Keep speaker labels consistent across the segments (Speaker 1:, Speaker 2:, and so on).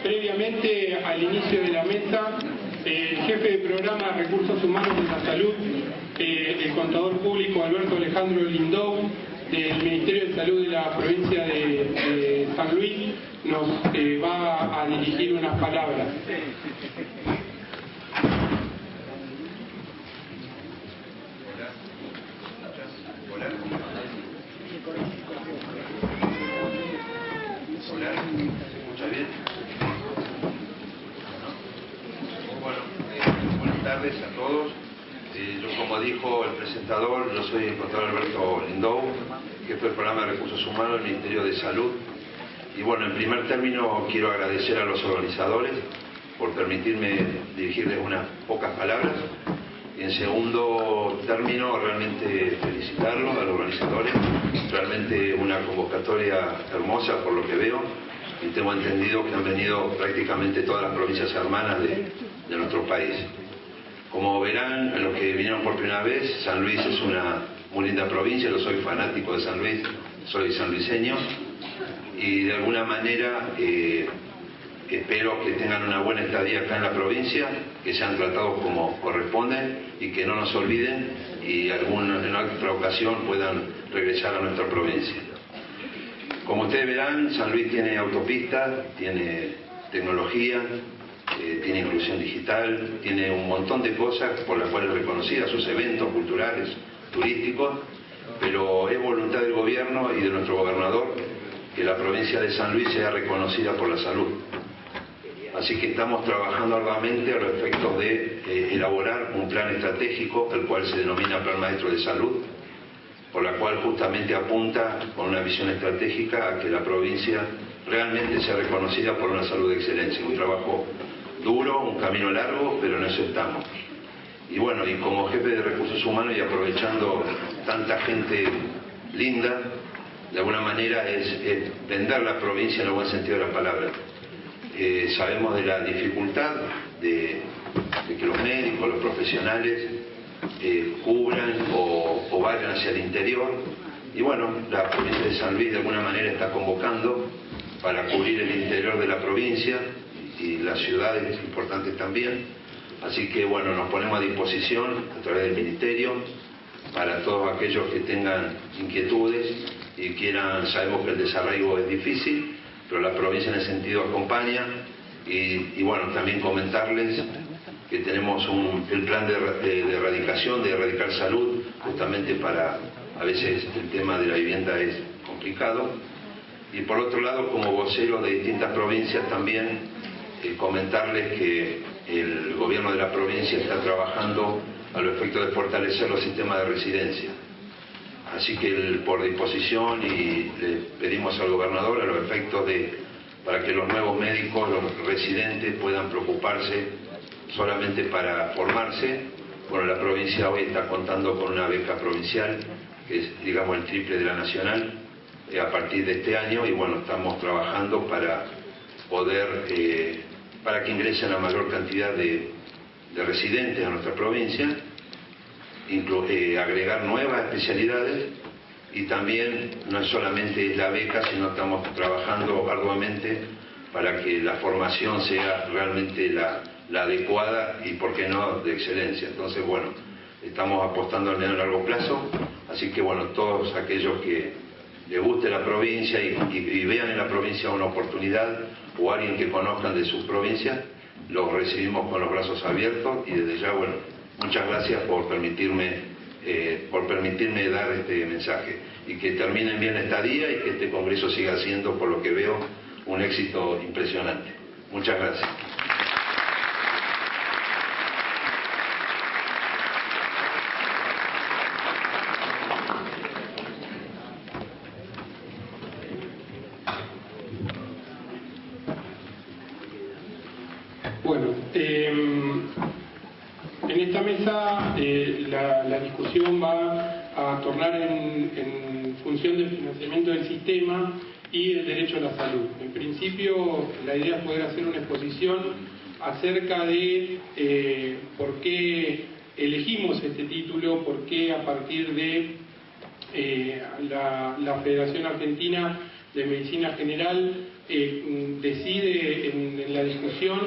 Speaker 1: Previamente al inicio de la mesa, el jefe de programa de Recursos Humanos de la Salud, el contador público Alberto Alejandro Lindou, del Ministerio de Salud de la provincia de San Luis, nos va a dirigir unas palabras.
Speaker 2: ¿Escucha bien? Bueno, buenas tardes a todos. Yo, como dijo el presentador, yo soy el contador Alberto Lindou, jefe del programa de Recursos Humanos del Ministerio de Salud. Y bueno, en primer término quiero agradecer a los organizadores por permitirme dirigirles unas pocas palabras. Y en segundo término, realmente felicitarlos a los organizadores. Realmente una convocatoria hermosa por lo que veo. Y tengo entendido que han venido prácticamente todas las provincias hermanas de nuestro país. Como verán, los que vinieron por primera vez, San Luis es una muy linda provincia. Yo soy fanático de San Luis, soy sanluiseño. Y de alguna manera espero que tengan una buena estadía acá en la provincia, que sean tratados como corresponden y que no nos olviden y en otra ocasión puedan regresar a nuestra provincia. Como ustedes verán, San Luis tiene autopistas, tiene tecnología, tiene inclusión digital, tiene un montón de cosas por las cuales es reconocida, sus eventos culturales, turísticos, pero es voluntad del gobierno y de nuestro gobernador que la provincia de San Luis sea reconocida por la salud. Así que estamos trabajando arduamente a los efectos de elaborar un plan estratégico, el cual se denomina Plan Maestro de Salud, por la cual justamente apunta con una visión estratégica a que la provincia realmente sea reconocida por una salud de excelencia. Un trabajo duro, un camino largo, pero en eso estamos. Y bueno, y como jefe de Recursos Humanos y aprovechando tanta gente linda, de alguna manera es vender la provincia en el buen sentido de la palabra. Sabemos de la dificultad de que los médicos, los profesionales cubran o vayan hacia el interior. Y bueno, la provincia de San Luis de alguna manera está convocando para cubrir el interior de la provincia y las ciudades importantes también. Así que bueno, nos ponemos a disposición a través del Ministerio para todos aquellos que tengan inquietudes y quieran. Sabemos que el desarraigo es difícil, pero la provincia en ese sentido acompaña. Y bueno, también comentarles que tenemos el plan de erradicación, de erradicar salud, justamente para, a veces el tema de la vivienda es complicado. Y por otro lado, como vocero de distintas provincias también, comentarles que el gobierno de la provincia está trabajando a los efectos de fortalecer los sistemas de residencia. Así que por disposición y le pedimos al gobernador a los efectos para que los nuevos médicos, los residentes puedan preocuparse solamente para formarse. Bueno, la provincia hoy está contando con una beca provincial que es, digamos, el triple de la nacional a partir de este año, y bueno, estamos trabajando para poder, para que ingresen la mayor cantidad de residentes a nuestra provincia, agregar nuevas especialidades, y también no es solamente la beca, sino estamos trabajando arduamente para que la formación sea realmente la adecuada y, por qué no, de excelencia. Entonces, bueno, estamos apostando al medio y largo plazo, así que bueno, todos aquellos que les guste la provincia y vean en la provincia una oportunidad o alguien que conozcan de sus provincias, los recibimos con los brazos abiertos. Y desde ya, bueno, muchas gracias por permitirme dar este mensaje, y que terminen bien la estadía y que este congreso siga siendo, por lo que veo, un éxito impresionante. Muchas gracias.
Speaker 1: Bueno, en esta mesa la discusión va a tornar en función del financiamiento del sistema y del derecho a la salud. En principio, la idea es poder hacer una exposición acerca de por qué elegimos este título, por qué a partir de la Federación Argentina de Medicina General decide en la discusión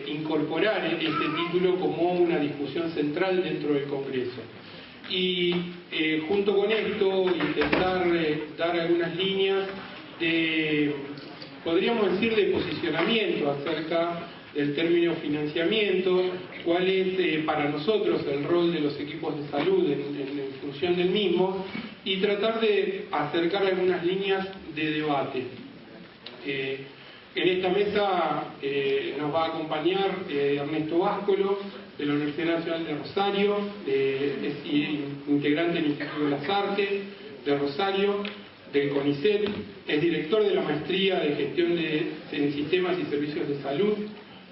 Speaker 1: incorporar este título como una discusión central dentro del Congreso. Y junto con esto intentar dar algunas líneas de, podríamos decir, de posicionamiento acerca del término financiamiento, cuál es para nosotros el rol de los equipos de salud en función del mismo, y tratar de acercar algunas líneas de debate. En esta mesa nos va a acompañar Ernesto Báscolo, de la Universidad Nacional de Rosario, es integrante del Instituto de las Artes de Rosario, del CONICET, es director de la Maestría de Gestión en Sistemas y Servicios de Salud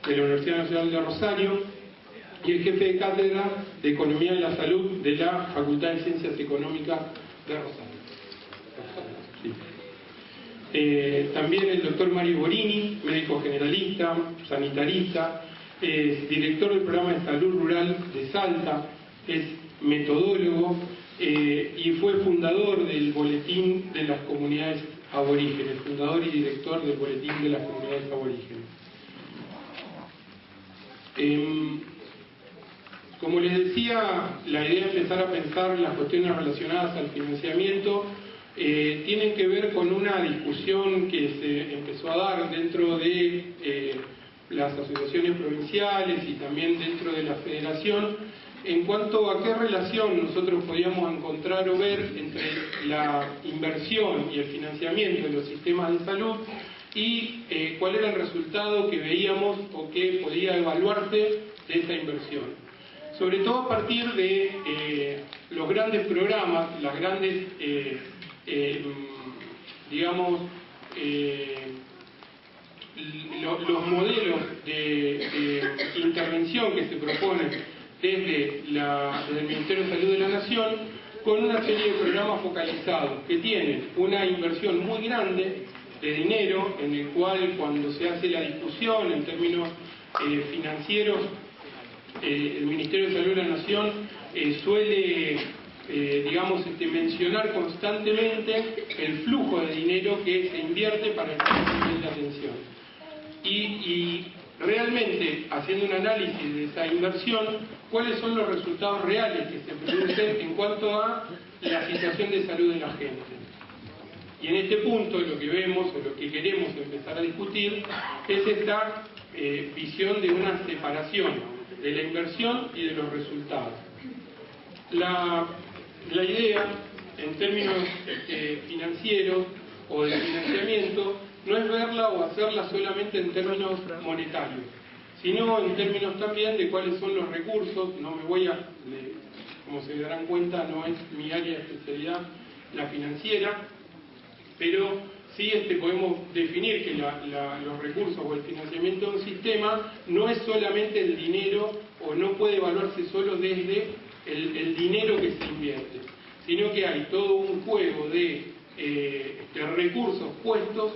Speaker 1: de la Universidad Nacional de Rosario, y es jefe de cátedra de Economía de la Salud de la Facultad de Ciencias Económicas de Rosario. También el doctor Mario Borini, médico generalista, sanitarista, es director del programa de salud rural de Salta, es metodólogo y fue fundador del Boletín de las Comunidades Aborígenes, fundador y director del Boletín de las Comunidades Aborígenes. Como les decía, la idea de empezar a pensar las cuestiones relacionadas al financiamiento tienen que ver con una discusión que se empezó a dar dentro de las asociaciones provinciales y también dentro de la federación en cuanto a qué relación nosotros podíamos encontrar o ver entre la inversión y el financiamiento de los sistemas de salud y cuál era el resultado que veíamos o que podía evaluarse de esa inversión. Sobre todo a partir de los grandes programas, las grandes, digamos, los modelos de intervención que se proponen desde el Ministerio de Salud de la Nación, con una serie de programas focalizados que tienen una inversión muy grande de dinero, en el cual cuando se hace la discusión en términos financieros, el Ministerio de Salud de la Nación suele, digamos, mencionar constantemente el flujo de dinero que se invierte para el nivel de atención. Y realmente, haciendo un análisis de esa inversión, ¿cuáles son los resultados reales que se producen en cuanto a la situación de salud de la gente? Y en este punto lo que vemos, o lo que queremos empezar a discutir, es esta visión de una separación de la inversión y de los resultados. La idea, en términos financieros o de financiamiento, no es verla o hacerla solamente en términos monetarios, sino en términos también de cuáles son los recursos. No me voy a, como se darán cuenta, no es mi área de especialidad la financiera, pero sí podemos definir que los recursos o el financiamiento de un sistema no es solamente el dinero, o no puede evaluarse solo desde el dinero que se invierte, sino que hay todo un juego de recursos puestos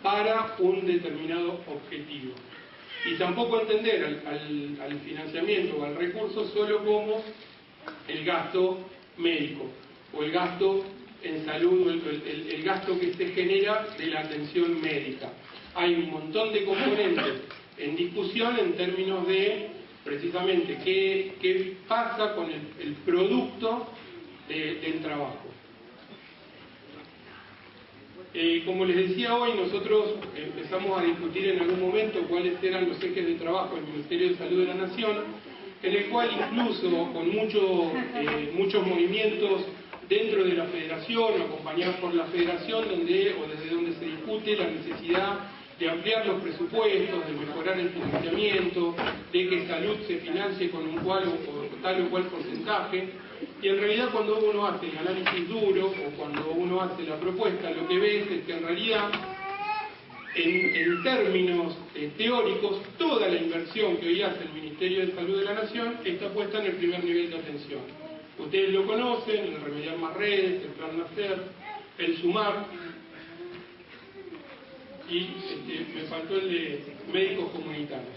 Speaker 1: para un determinado objetivo. Y tampoco entender al financiamiento o al recurso solo como el gasto médico o el gasto en salud, el gasto que se genera de la atención médica. Hay un montón de componentes en discusión en términos de precisamente qué pasa con el producto del trabajo. Como les decía hoy, nosotros empezamos a discutir en algún momento cuáles eran los ejes de trabajo del Ministerio de Salud de la Nación, en el cual incluso con muchos movimientos dentro de la federación, acompañados por la federación, desde donde se discute la necesidad de ampliar los presupuestos, de mejorar el financiamiento, de que salud se financie con un tal o cual porcentaje. Y en realidad cuando uno hace el análisis duro o cuando uno hace la propuesta, lo que ves es que en realidad, en términos teóricos, toda la inversión que hoy hace el Ministerio de Salud de la Nación está puesta en el primer nivel de atención. Ustedes lo conocen, el Remediar Más Redes, el Plan Nacer, el SUMAR, y me faltó el de médicos comunitarios.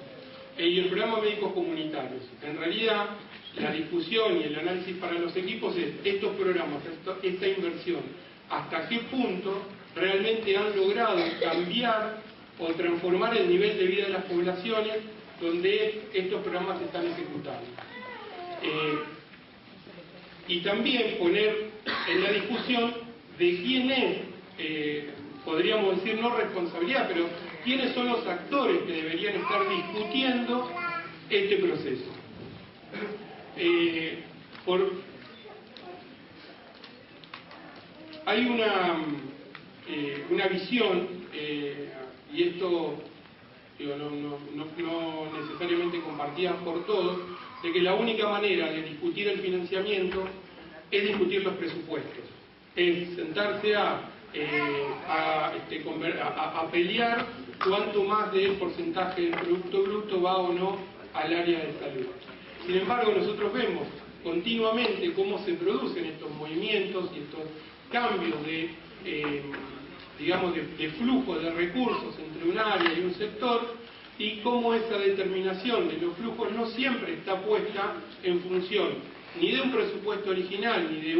Speaker 1: Y el programa Médicos Comunitarios. En realidad, la discusión y el análisis para los equipos es estos programas, esta inversión, hasta qué punto realmente han logrado cambiar o transformar el nivel de vida de las poblaciones donde estos programas se están ejecutando. Y también poner en la discusión de quién es, podríamos decir no responsabilidad, pero quiénes son los actores que deberían estar discutiendo este proceso. Hay una visión, y esto digo, no necesariamente compartida por todos, de que la única manera de discutir el financiamiento es discutir los presupuestos, es sentarse a pelear cuánto más del porcentaje del Producto Bruto va o no al área de salud. Sin embargo, nosotros vemos continuamente cómo se producen estos movimientos y estos cambios de flujo de recursos entre un área y un sector, y cómo esa determinación de los flujos no siempre está puesta en función ni de un presupuesto original ni de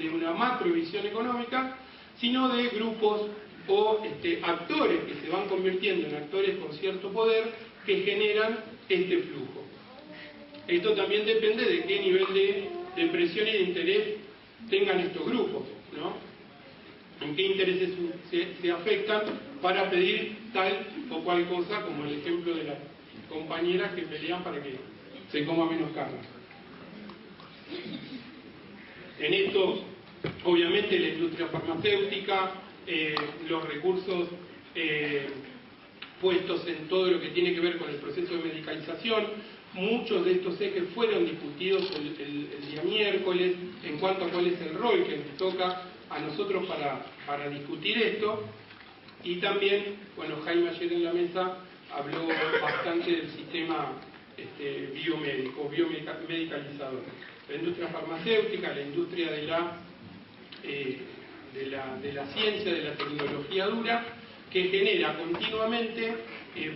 Speaker 1: una macrovisión económica, sino de grupos o actores que se van convirtiendo en actores con cierto poder que generan este flujo. Esto también depende de qué nivel de presión y de interés tengan estos grupos, ¿no? En qué intereses se afectan para pedir tal o cual cosa, como el ejemplo de las compañeras que pelean para que se coma menos carne. En esto, obviamente, la industria farmacéutica, los recursos puestos en todo lo que tiene que ver con el proceso de medicalización, muchos de estos ejes fueron discutidos el día miércoles en cuanto a cuál es el rol que nos toca a nosotros para discutir esto. Y también, bueno, Jaime ayer en la mesa habló bastante del sistema biomédico, biomedicalizador. La industria farmacéutica, la industria de la ciencia, de la tecnología dura, que genera continuamente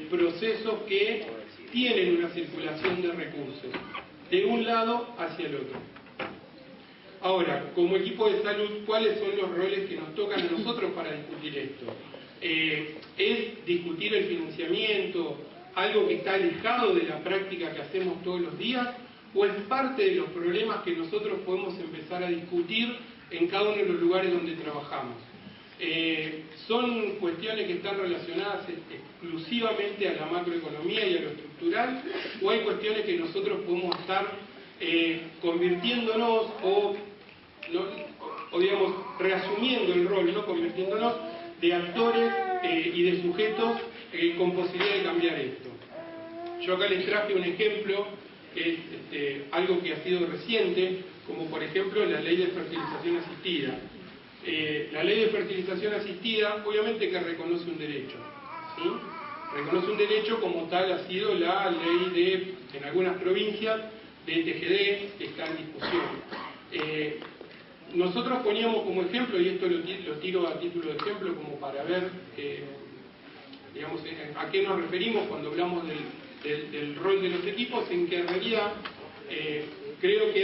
Speaker 1: procesos que tienen una circulación de recursos, de un lado hacia el otro. Ahora, como equipo de salud, ¿cuáles son los roles que nos tocan a nosotros para discutir esto? ¿Es discutir el financiamiento algo que está alejado de la práctica que hacemos todos los días? ¿O es parte de los problemas que nosotros podemos empezar a discutir en cada uno de los lugares donde trabajamos? ¿Son cuestiones que están relacionadas exclusivamente a la macroeconomía y a lo estructural? ¿O hay cuestiones que nosotros podemos estar convirtiéndonos o digamos, reasumiendo el rol, no convirtiéndonos de actores y de sujetos con posibilidad de cambiar esto? Yo acá les traje un ejemplo que es algo que ha sido reciente, como por ejemplo la ley de fertilización asistida. La ley de fertilización asistida obviamente que reconoce un derecho, ¿sí? Reconoce un derecho, como tal ha sido la ley en algunas provincias de TGD, que está en discusión. Nosotros poníamos como ejemplo, y esto lo tiro a título de ejemplo como para ver digamos, a qué nos referimos cuando hablamos del rol de los equipos, en que en realidad creo que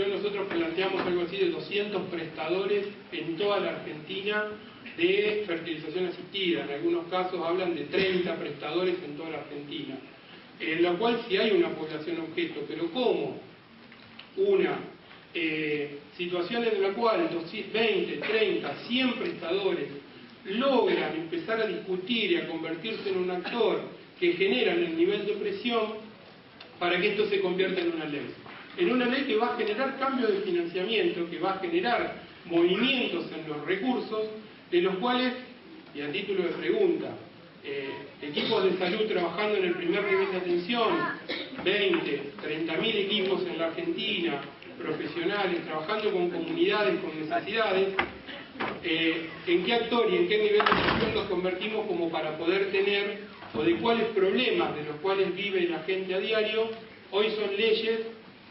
Speaker 1: nosotros planteamos algo así de 200 prestadores en toda la Argentina de fertilización asistida. En algunos casos hablan de 30 prestadores en toda la Argentina, en la cual sí hay una población objeto, pero ¿cómo? Una situación en la cual 20, 30, 100 prestadores logran empezar a discutir y a convertirse en un actor que generan el nivel de presión para que esto se convierta en una ley que va a generar cambios de financiamiento, que va a generar movimientos en los recursos, de los cuales, y a título de pregunta, equipos de salud trabajando en el primer nivel de atención, 20, 30.000 equipos en la Argentina, profesionales, trabajando con comunidades, con necesidades, ¿en qué actor y en qué nivel de presión nos convertimos como para poder tener, o de cuáles problemas de los cuales vive la gente a diario, hoy son leyes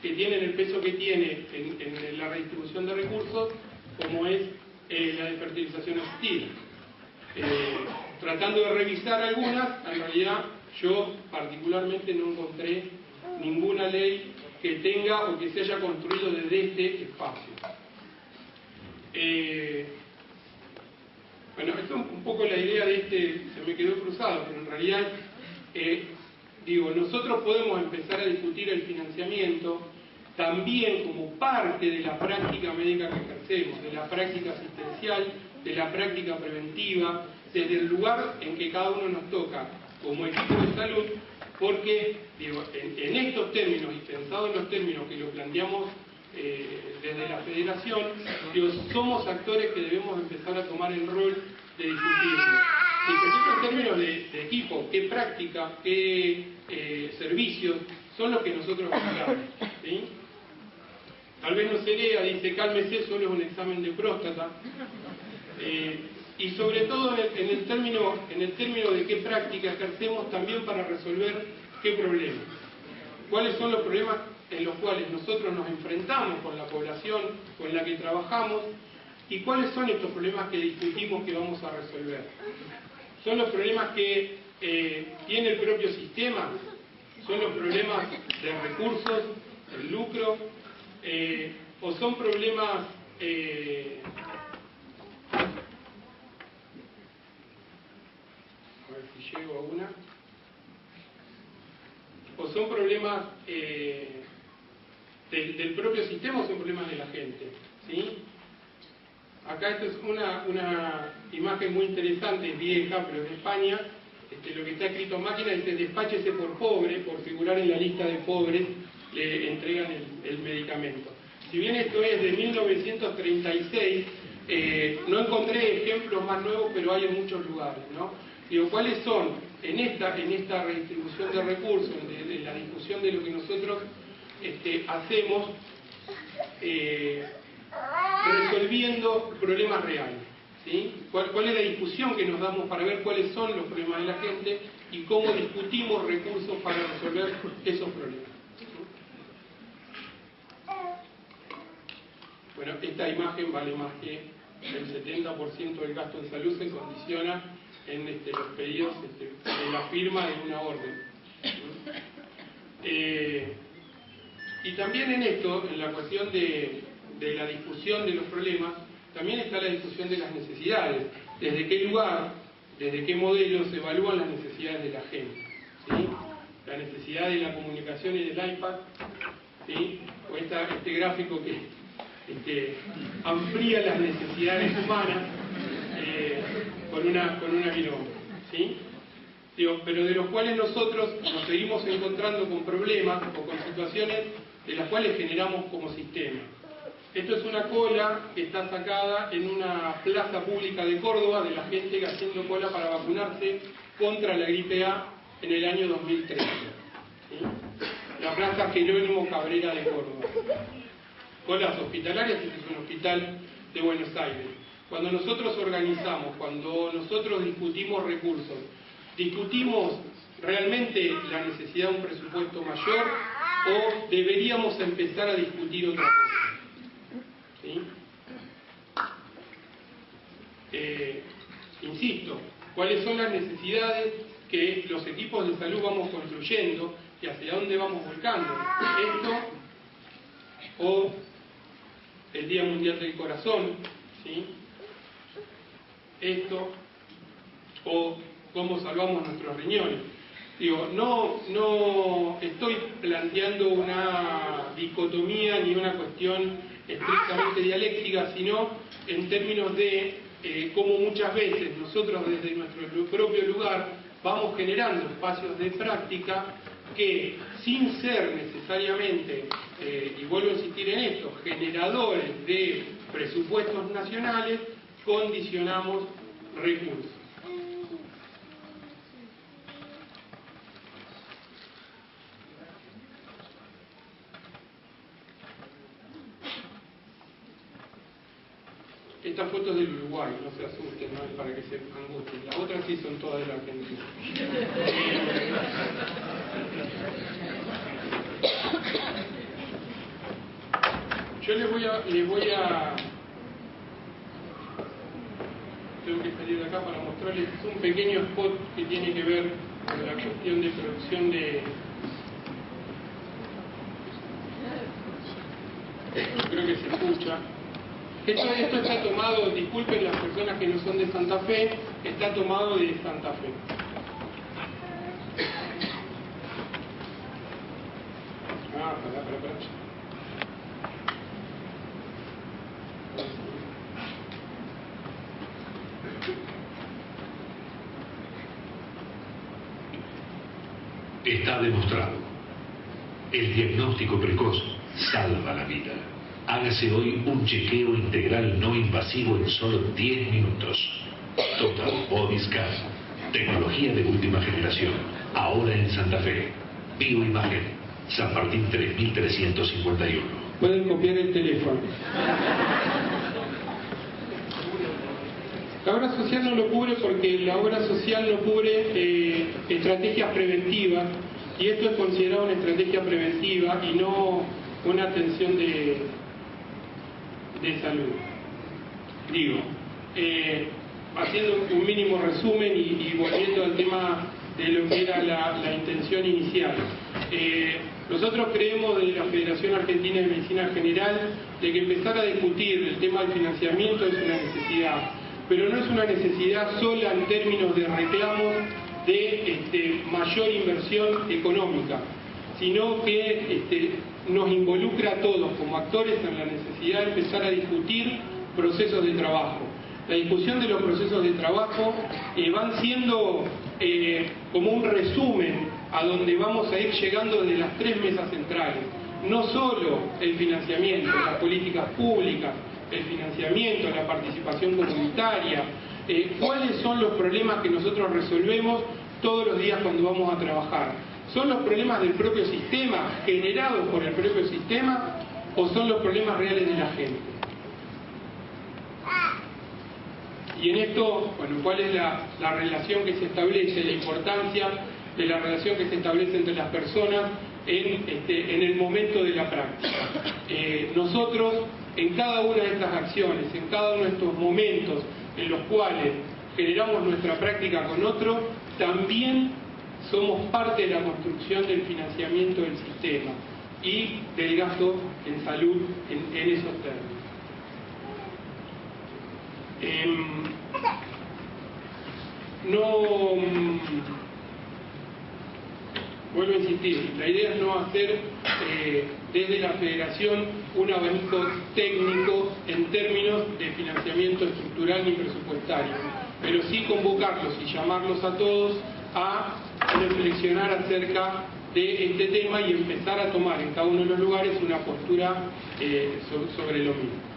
Speaker 1: que tienen el peso que tiene en la redistribución de recursos, como es la de fertilización asistida? Tratando de revisar algunas, en realidad yo particularmente no encontré ninguna ley que tenga o que se haya construido desde este espacio. Bueno, esto es un poco la idea de se me quedó cruzado, pero en realidad, nosotros podemos empezar a discutir el financiamiento también como parte de la práctica médica que ejercemos, de la práctica asistencial, de la práctica preventiva, desde el lugar en que cada uno nos toca como equipo de salud, porque en estos términos y pensado en los términos que lo planteamos desde la federación, somos actores que debemos empezar a tomar el rol de discutirlo. En términos de equipo, qué práctica, qué servicios son los que nosotros buscamos, ¿sí? Tal vez no se lea, dice cálmese, solo es un examen de próstata. Y sobre todo en el término de qué práctica ejercemos también para resolver qué problemas. ¿Cuáles son los problemas en los cuales nosotros nos enfrentamos con la población con la que trabajamos? ¿Y cuáles son estos problemas que discutimos que vamos a resolver? ¿Son los problemas que tiene el propio sistema? ¿Son los problemas de recursos, del lucro? ¿O son problemas a ver si llego a una? ¿O son problemas del propio sistema o son problemas de la gente? ¿Sí? Acá esto es una imagen muy interesante, es vieja, pero es de España. Lo que está escrito en máquina dice despáchese por pobre, por figurar en la lista de pobres, le entregan el medicamento. Si bien esto es de 1936, no encontré ejemplos más nuevos, pero hay en muchos lugares, ¿no? ¿Cuáles son en esta redistribución de recursos, de la discusión de lo que nosotros hacemos, resolviendo problemas reales? ¿Sí? ¿Cuál es la discusión que nos damos para ver cuáles son los problemas de la gente y cómo discutimos recursos para resolver esos problemas? Bueno, esta imagen vale más que el 70% del gasto en salud se condiciona en los pedidos de la firma de una orden. Y también en esto, en la cuestión de la discusión de los problemas, también está la discusión de las necesidades. ¿Desde qué lugar, desde qué modelo se evalúan las necesidades de la gente? ¿Sí? La necesidad de la comunicación y del iPad, ¿sí? O este gráfico que amplía las necesidades humanas con una viroma, ¿sí? Pero de los cuales nosotros nos seguimos encontrando con problemas o con situaciones de las cuales generamos como sistema. Esto es una cola que está sacada en una plaza pública de Córdoba de la gente haciendo cola para vacunarse contra la gripe A en el año 2013. ¿Sí? La plaza Jerónimo Cabrera de Córdoba. Colas hospitalarias, este es un hospital de Buenos Aires. Cuando nosotros organizamos, cuando nosotros discutimos recursos, ¿discutimos realmente la necesidad de un presupuesto mayor o deberíamos empezar a discutir otra cosa? ¿Sí? Insisto, ¿cuáles son las necesidades que los equipos de salud vamos construyendo y hacia dónde vamos volcando? Esto o el Día Mundial del Corazón, ¿sí? Esto o cómo salvamos nuestros riñones. No estoy planteando una dicotomía ni una cuestión estrictamente dialéctica, sino en términos de cómo muchas veces nosotros desde nuestro propio lugar vamos generando espacios de práctica que, sin ser necesariamente, y vuelvo a insistir en esto, generadores de presupuestos nacionales, condicionamos recursos. Estas fotos del Uruguay, no se asusten, no es para que se angustien. Las otras sí son todas de la Argentina. Yo les voy a tengo que salir de acá para mostrarles un pequeño spot que tiene que ver con la cuestión de producción de... Creo que se escucha. Esto está tomado, disculpen las personas que no son de Santa Fe, está tomado de Santa Fe. Pará.
Speaker 3: Está demostrado. El diagnóstico precoz salva la vida. Hágase hoy un chequeo integral no invasivo en solo 10 minutos. Total Body Scan. Tecnología de última generación. Ahora en Santa Fe. Bioimagen. San Martín 3351.
Speaker 1: Pueden copiar el teléfono. La obra social no lo cubre porque la obra social no cubre estrategias preventivas, y esto es considerado una estrategia preventiva y no una atención de salud. Digo, haciendo un mínimo resumen y volviendo al tema de lo que era la intención inicial. Nosotros creemos de la Federación Argentina de Medicina General de que empezar a discutir el tema del financiamiento es una necesidad, pero no es una necesidad sola en términos de reclamos de mayor inversión económica, sino que nos involucra a todos como actores en la necesidad de empezar a discutir procesos de trabajo. La discusión de los procesos de trabajo van siendo como un resumen a donde vamos a ir llegando desde las 3 mesas centrales. No solo el financiamiento, las políticas públicas, el financiamiento, la participación comunitaria, cuáles son los problemas que nosotros resolvemos todos los días cuando vamos a trabajar. ¿Son los problemas del propio sistema, generados por el propio sistema, o son los problemas reales de la gente? Y en esto, bueno, ¿cuál es la relación que se establece, la importancia de la relación que se establece entre las personas en el momento de la práctica? Nosotros, en cada una de estas acciones, en cada uno de estos momentos en los cuales generamos nuestra práctica con otro, también somos parte de la construcción del financiamiento del sistema y del gasto en salud en esos términos. Vuelvo a insistir, la idea es no hacer desde la Federación un abanico técnico en términos de financiamiento estructural ni presupuestario, pero sí convocarlos y llamarlos a todos a reflexionar acerca de este tema y empezar a tomar en cada uno de los lugares una postura sobre lo mismo.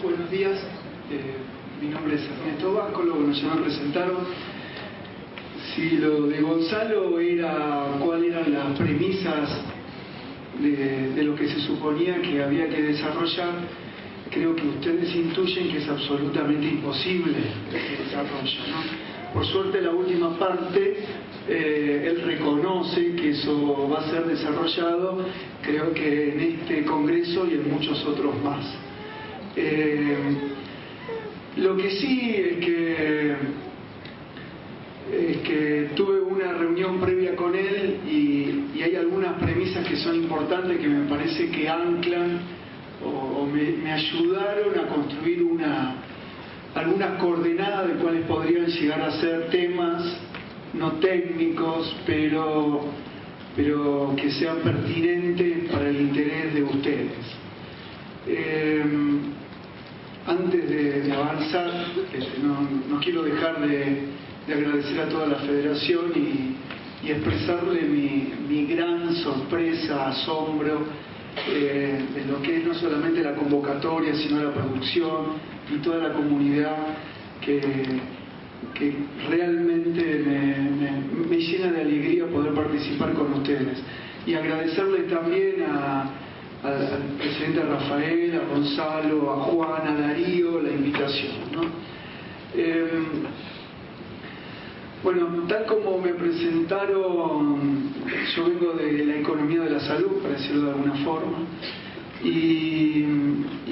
Speaker 4: Buenos días, mi nombre es Ernesto Vasco, lo que nos ya me presentaron. Si lo de Gonzalo era cuáles eran las premisas de lo que se suponía que había que desarrollar, creo que ustedes intuyen que es absolutamente imposible el desarrollo, ¿no? Por suerte, la última parte, él reconoce que eso va a ser desarrollado, creo que en este congreso y en muchos otros más. Lo que sí es que tuve una reunión previa con él y hay algunas premisas que son importantes que me parece que anclan o me ayudaron a construir algunas coordenadas de cuáles podrían llegar a ser temas no técnicos, pero que sean pertinentes para el interés de ustedes. Antes de avanzar, no quiero dejar de agradecer a toda la Federación y expresarle mi gran sorpresa, asombro de lo que es no solamente la convocatoria, sino la producción y toda la comunidad que realmente me llena de alegría poder participar con ustedes. Y agradecerle también al presidente Rafael, a Gonzalo, a Juan, a Darío la invitación, ¿no? Bueno, tal como me presentaron, yo vengo de la economía de la salud, para decirlo de alguna forma, y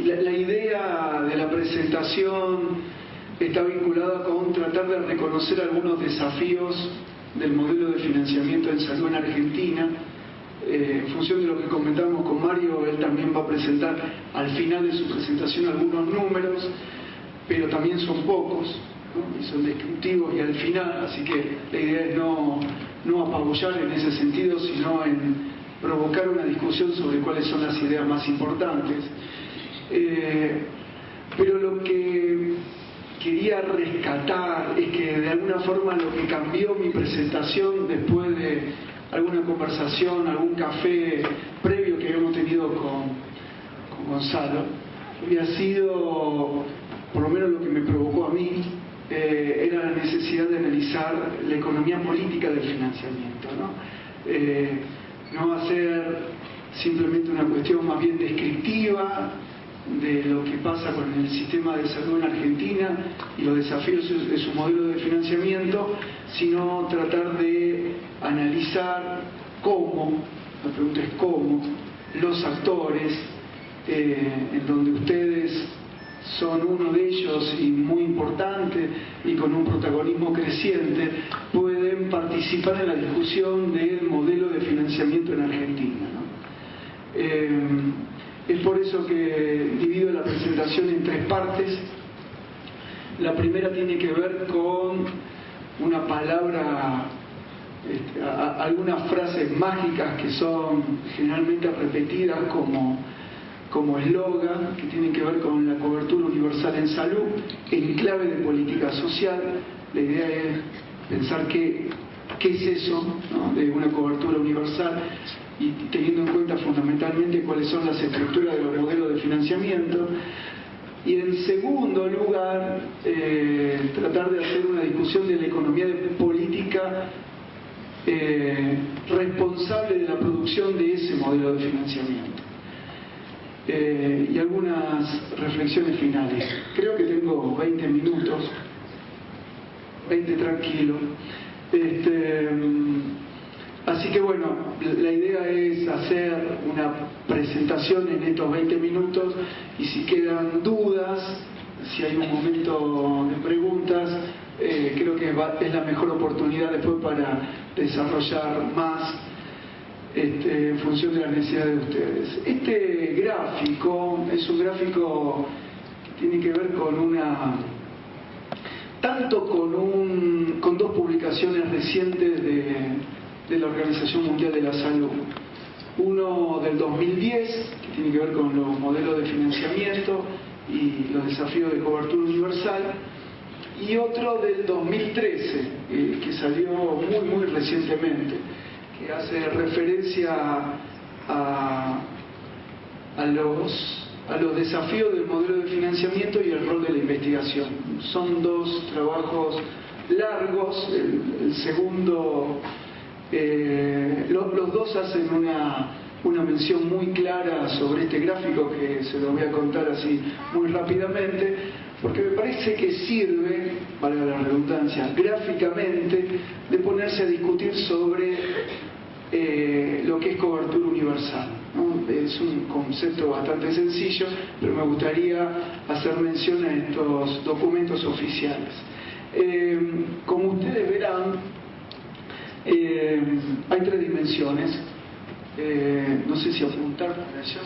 Speaker 4: la idea de la presentación está vinculada con tratar de reconocer algunos desafíos del modelo de financiamiento en salud en Argentina. En función de lo que comentamos con Mario, él también va a presentar al final de su presentación algunos números, pero también son pocos, ¿no? Y son descriptivos y al final, así que la idea es no apabullar en ese sentido, sino en provocar una discusión sobre cuáles son las ideas más importantes. Pero lo que quería rescatar es que de alguna forma lo que cambió mi presentación después de alguna conversación, algún café previo que habíamos tenido con Gonzalo, había sido, por lo menos lo que me provocó a mí, era la necesidad de analizar la economía política del financiamiento, ¿no? No hacer simplemente una cuestión más bien descriptiva de lo que pasa con el sistema de salud en Argentina y los desafíos de su modelo de financiamiento, sino tratar de analizar cómo, la pregunta es cómo, los actores, en donde ustedes son uno de ellos y muy importante y con un protagonismo creciente, pueden participar en la discusión del modelo de financiamiento en Argentina, ¿no? Es por eso que divido la presentación en tres partes. La primera tiene que ver con una palabra, algunas frases mágicas que son generalmente repetidas como eslogan, que tienen que ver con la cobertura universal en salud, en clave de política social. La idea es pensar qué es eso, ¿no?, de una cobertura universal, y teniendo en cuenta fundamentalmente cuáles son las estructuras de los modelos de financiamiento. Y en segundo lugar, tratar de hacer una discusión de la economía de política responsable de la producción de ese modelo de financiamiento. Y algunas reflexiones finales. Creo que tengo 20 minutos, 20 tranquilo. Así que bueno, la idea es hacer una presentación en estos 20 minutos y si quedan dudas, si hay un momento de preguntas, creo que es la mejor oportunidad después para desarrollar más en función de las necesidades de ustedes. Este gráfico es un gráfico que tiene que ver con con dos publicaciones recientes de la Organización Mundial de la Salud. Uno del 2010, que tiene que ver con los modelos de financiamiento y los desafíos de cobertura universal, y otro del 2013, que salió muy recientemente, que hace referencia a los desafíos del modelo de financiamiento y el rol de la investigación. Son dos trabajos largos, el segundo, los dos hacen una mención muy clara sobre este gráfico, que se lo voy a contar así muy rápidamente, porque me parece que sirve, para la redundancia, gráficamente, de ponerse a discutir sobre lo que es cobertura universal, ¿no? Es un concepto bastante sencillo, pero me gustaría hacer mención a estos documentos oficiales. Como ustedes verán, hay tres dimensiones. No sé si apuntar para allá.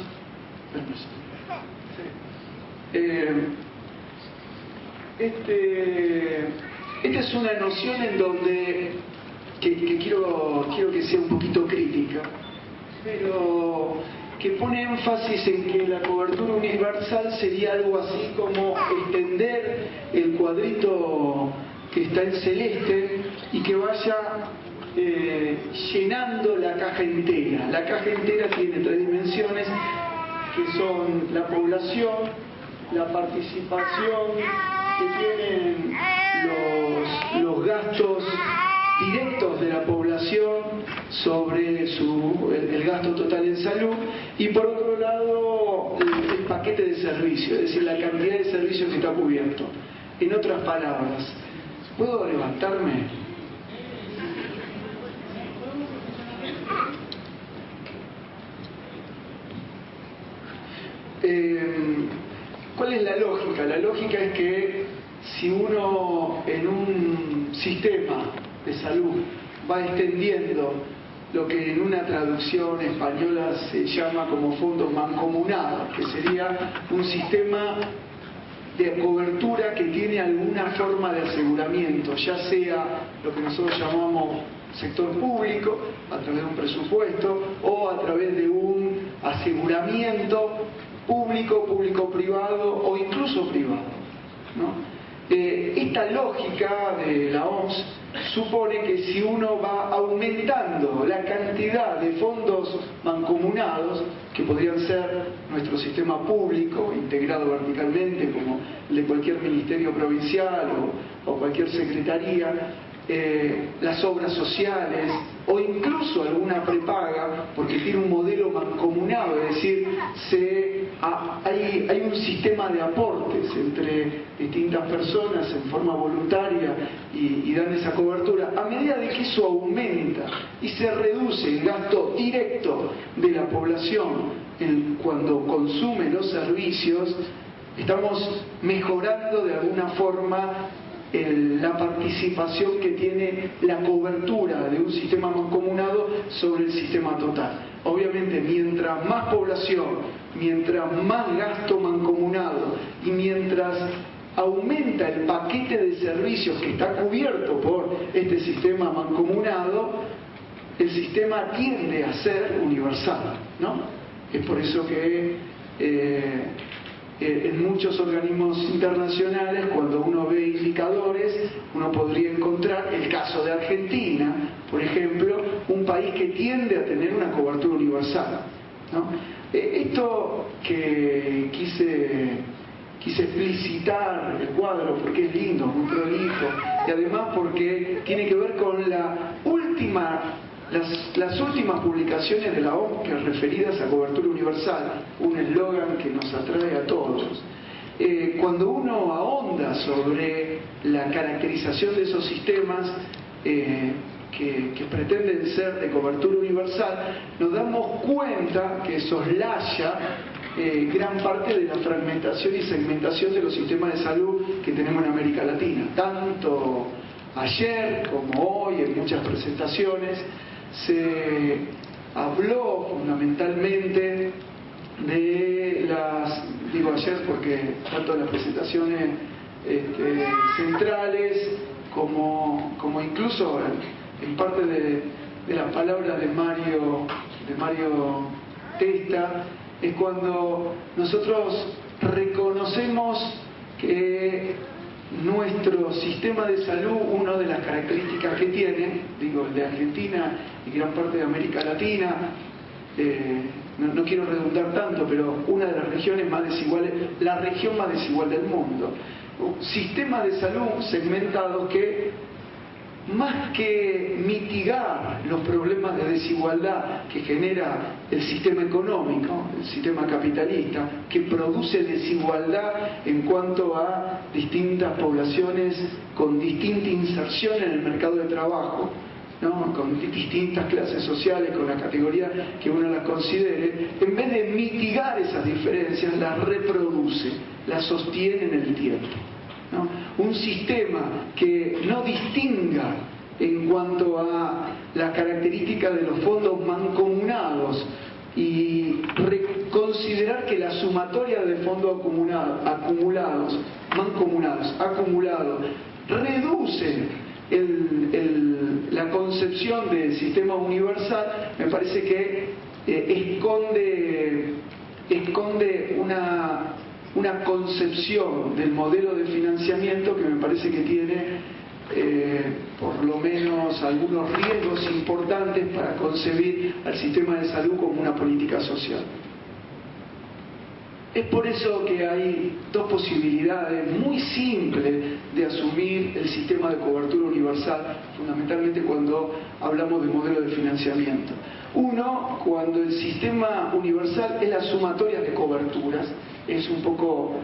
Speaker 4: Esta es una noción en donde que quiero que sea un poquito crítica, pero que pone énfasis en que la cobertura universal sería algo así como extender el cuadrito que está en celeste y que vaya llenando la caja entera. La caja entera tiene tres dimensiones, que son la población, la participación que tienen los sobre el gasto total en salud, y por otro lado el paquete de servicios, es decir, la cantidad de servicios que está cubierto. En otras palabras, ¿puedo levantarme? ¿Cuál es la lógica? La lógica es que si uno en un sistema de salud va extendiendo lo que en una traducción española se llama como fondos mancomunados, que sería un sistema de cobertura que tiene alguna forma de aseguramiento, ya sea lo que nosotros llamamos sector público, a través de un presupuesto, o a través de un aseguramiento público, público-privado o incluso privado, ¿no? Esta lógica de la OMS supone que si uno va aumentando la cantidad de fondos mancomunados, que podrían ser nuestro sistema público, integrado verticalmente, como el de cualquier ministerio provincial o cualquier secretaría, las obras sociales o incluso alguna prepaga, porque tiene un modelo mancomunado, es decir, hay un sistema de aportes entre distintas personas en forma voluntaria y dan esa cobertura. A medida de que eso aumenta y se reduce el gasto directo de la población cuando consume los servicios, estamos mejorando de alguna forma la participación que tiene la cobertura de un sistema mancomunado sobre el sistema total. Obviamente, mientras más población, mientras más gasto mancomunado y mientras aumenta el paquete de servicios que está cubierto por este sistema mancomunado, el sistema tiende a ser universal, ¿no? Es por eso que en muchos organismos internacionales, cuando uno ve indicadores, uno podría encontrar el caso de Argentina, por ejemplo, un país que tiende a tener una cobertura universal, ¿no? Esto que quise explicitar el cuadro porque es lindo, muy prolijo, y además porque tiene que ver con las últimas publicaciones de la OMS referidas a cobertura universal, un eslogan que nos atrae a todos. Cuando uno ahonda sobre la caracterización de esos sistemas que pretenden ser de cobertura universal, nos damos cuenta que soslaya gran parte de la fragmentación y segmentación de los sistemas de salud que tenemos en América Latina. Tanto ayer como hoy, en muchas presentaciones, se habló fundamentalmente de digo ayer porque tanto en las presentaciones centrales como incluso en parte de las palabras de Mario Testa, es cuando nosotros reconocemos que nuestro sistema de salud, una de las características que tiene, digo, el de Argentina y gran parte de América Latina, no quiero redundar tanto, pero una de las regiones más desiguales, la región más desigual del mundo, sistema de salud segmentado que, más que mitigar los problemas de desigualdad que genera el sistema económico, el sistema capitalista, que produce desigualdad en cuanto a distintas poblaciones con distinta inserción en el mercado de trabajo, ¿no? Con distintas clases sociales, con la categoría que uno las considere, en vez de mitigar esas diferencias, las reproduce, las sostiene en el tiempo, ¿no? Un sistema que no distinga en cuanto a las características de los fondos mancomunados y considerar que la sumatoria de fondos acumulados reduce la concepción del sistema universal, me parece que esconde una concepción del modelo de financiamiento que me parece que tiene por lo menos algunos riesgos importantes para concebir al sistema de salud como una política social. Es por eso que hay dos posibilidades muy simples de asumir el sistema de cobertura universal. universal, fundamentalmente cuando hablamos de modelo de financiamiento. Uno, cuando el sistema universal es la sumatoria de coberturas, es un poco,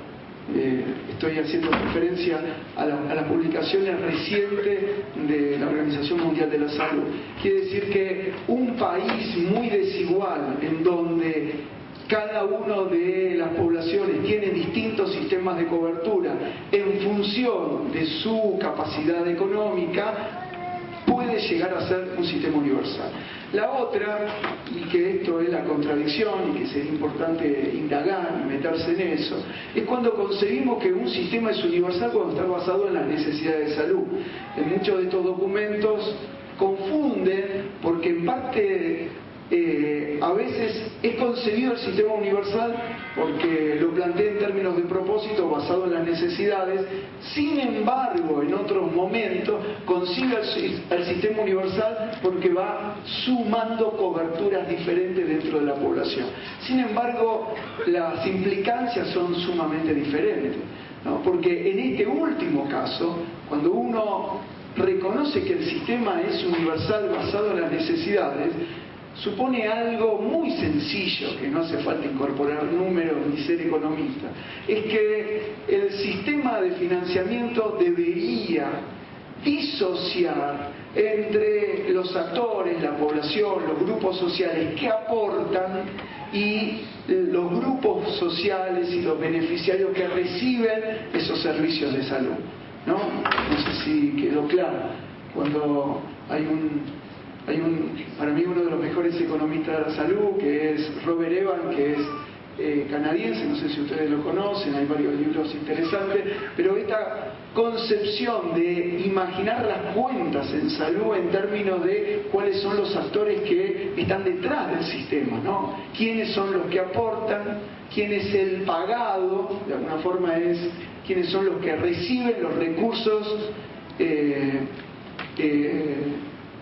Speaker 4: estoy haciendo referencia a las publicaciones recientes de la Organización Mundial de la Salud. Quiere decir que un país muy desigual, en donde cada uno de las poblaciones tiene distintos sistemas de cobertura en función de su capacidad económica, puede llegar a ser un sistema universal. La otra, y que esto es la contradicción y que sería importante indagar y meterse en eso, es cuando conseguimos que un sistema es universal cuando está basado en las necesidades de salud. En muchos de estos documentos confunden, porque en parte a veces es concebido el sistema universal porque lo plantea en términos de propósito basado en las necesidades. Sin embargo, en otros momentos concibe el sistema universal porque va sumando coberturas diferentes dentro de la población. Sin embargo, las implicancias son sumamente diferentes, ¿no? Porque en este último caso, cuando uno reconoce que el sistema es universal basado en las necesidades, supone algo muy sencillo, que no hace falta incorporar números ni ser economista, es que el sistema de financiamiento debería disociar entre los actores, la población, los grupos sociales que aportan y los grupos sociales y los beneficiarios que reciben esos servicios de salud, ¿no? No sé si quedó claro. Cuando hay para mí uno de los mejores economistas de la salud, que es Robert Evans, que es canadiense, no sé si ustedes lo conocen, hay varios libros interesantes, pero esta concepción de imaginar las cuentas en salud en términos de cuáles son los actores que están detrás del sistema, ¿no? Quiénes son los que aportan, quién es el pagado, de alguna forma es quiénes son los que reciben los recursos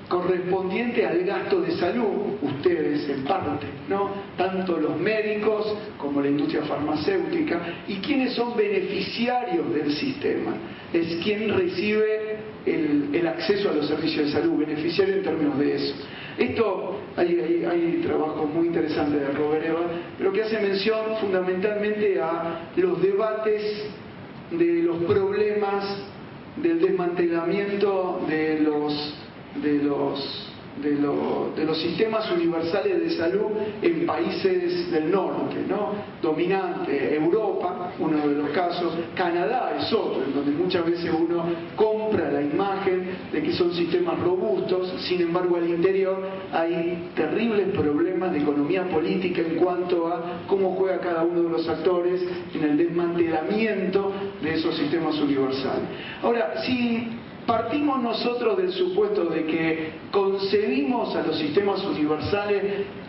Speaker 4: correspondiente al gasto de salud, ustedes en parte, ¿no? Tanto los médicos como la industria farmacéutica, y quienes son beneficiarios del sistema, es quien recibe el acceso a los servicios de salud, beneficiario en términos de eso. Esto, hay trabajos muy interesantes de Robert Evans, pero que hace mención fundamentalmente a los debates de los problemas del desmantelamiento de los sistemas universales de salud en países del norte, ¿no? Dominante, Europa, uno de los casos, Canadá es otro, en donde muchas veces uno compra la imagen de que son sistemas robustos, sin embargo al interior hay terribles problemas de economía política en cuanto a cómo juega cada uno de los actores en el desmantelamiento de esos sistemas universales. Ahora, si partimos nosotros del supuesto de que concebimos a los sistemas universales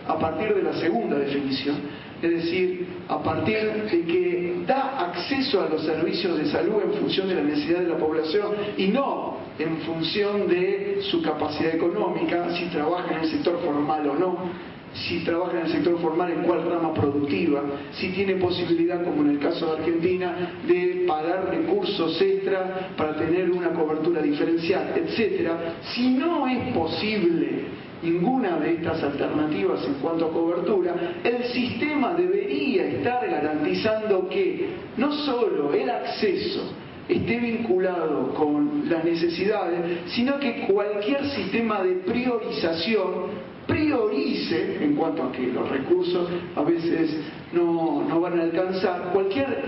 Speaker 4: a partir de la segunda definición, es decir, a partir de que da acceso a los servicios de salud en función de la necesidad de la población y no en función de su capacidad económica, si trabaja en el sector formal o no, si trabaja en el sector formal en cuál rama productiva, si tiene posibilidad, como en el caso de Argentina, de pagar recursos extra para tener una cobertura diferencial, etcétera. Si no es posible ninguna de estas alternativas en cuanto a cobertura, el sistema debería estar garantizando que no solo el acceso esté vinculado con las necesidades, sino que cualquier sistema de priorización priorice, en cuanto a que los recursos a veces no van a alcanzar, cualquier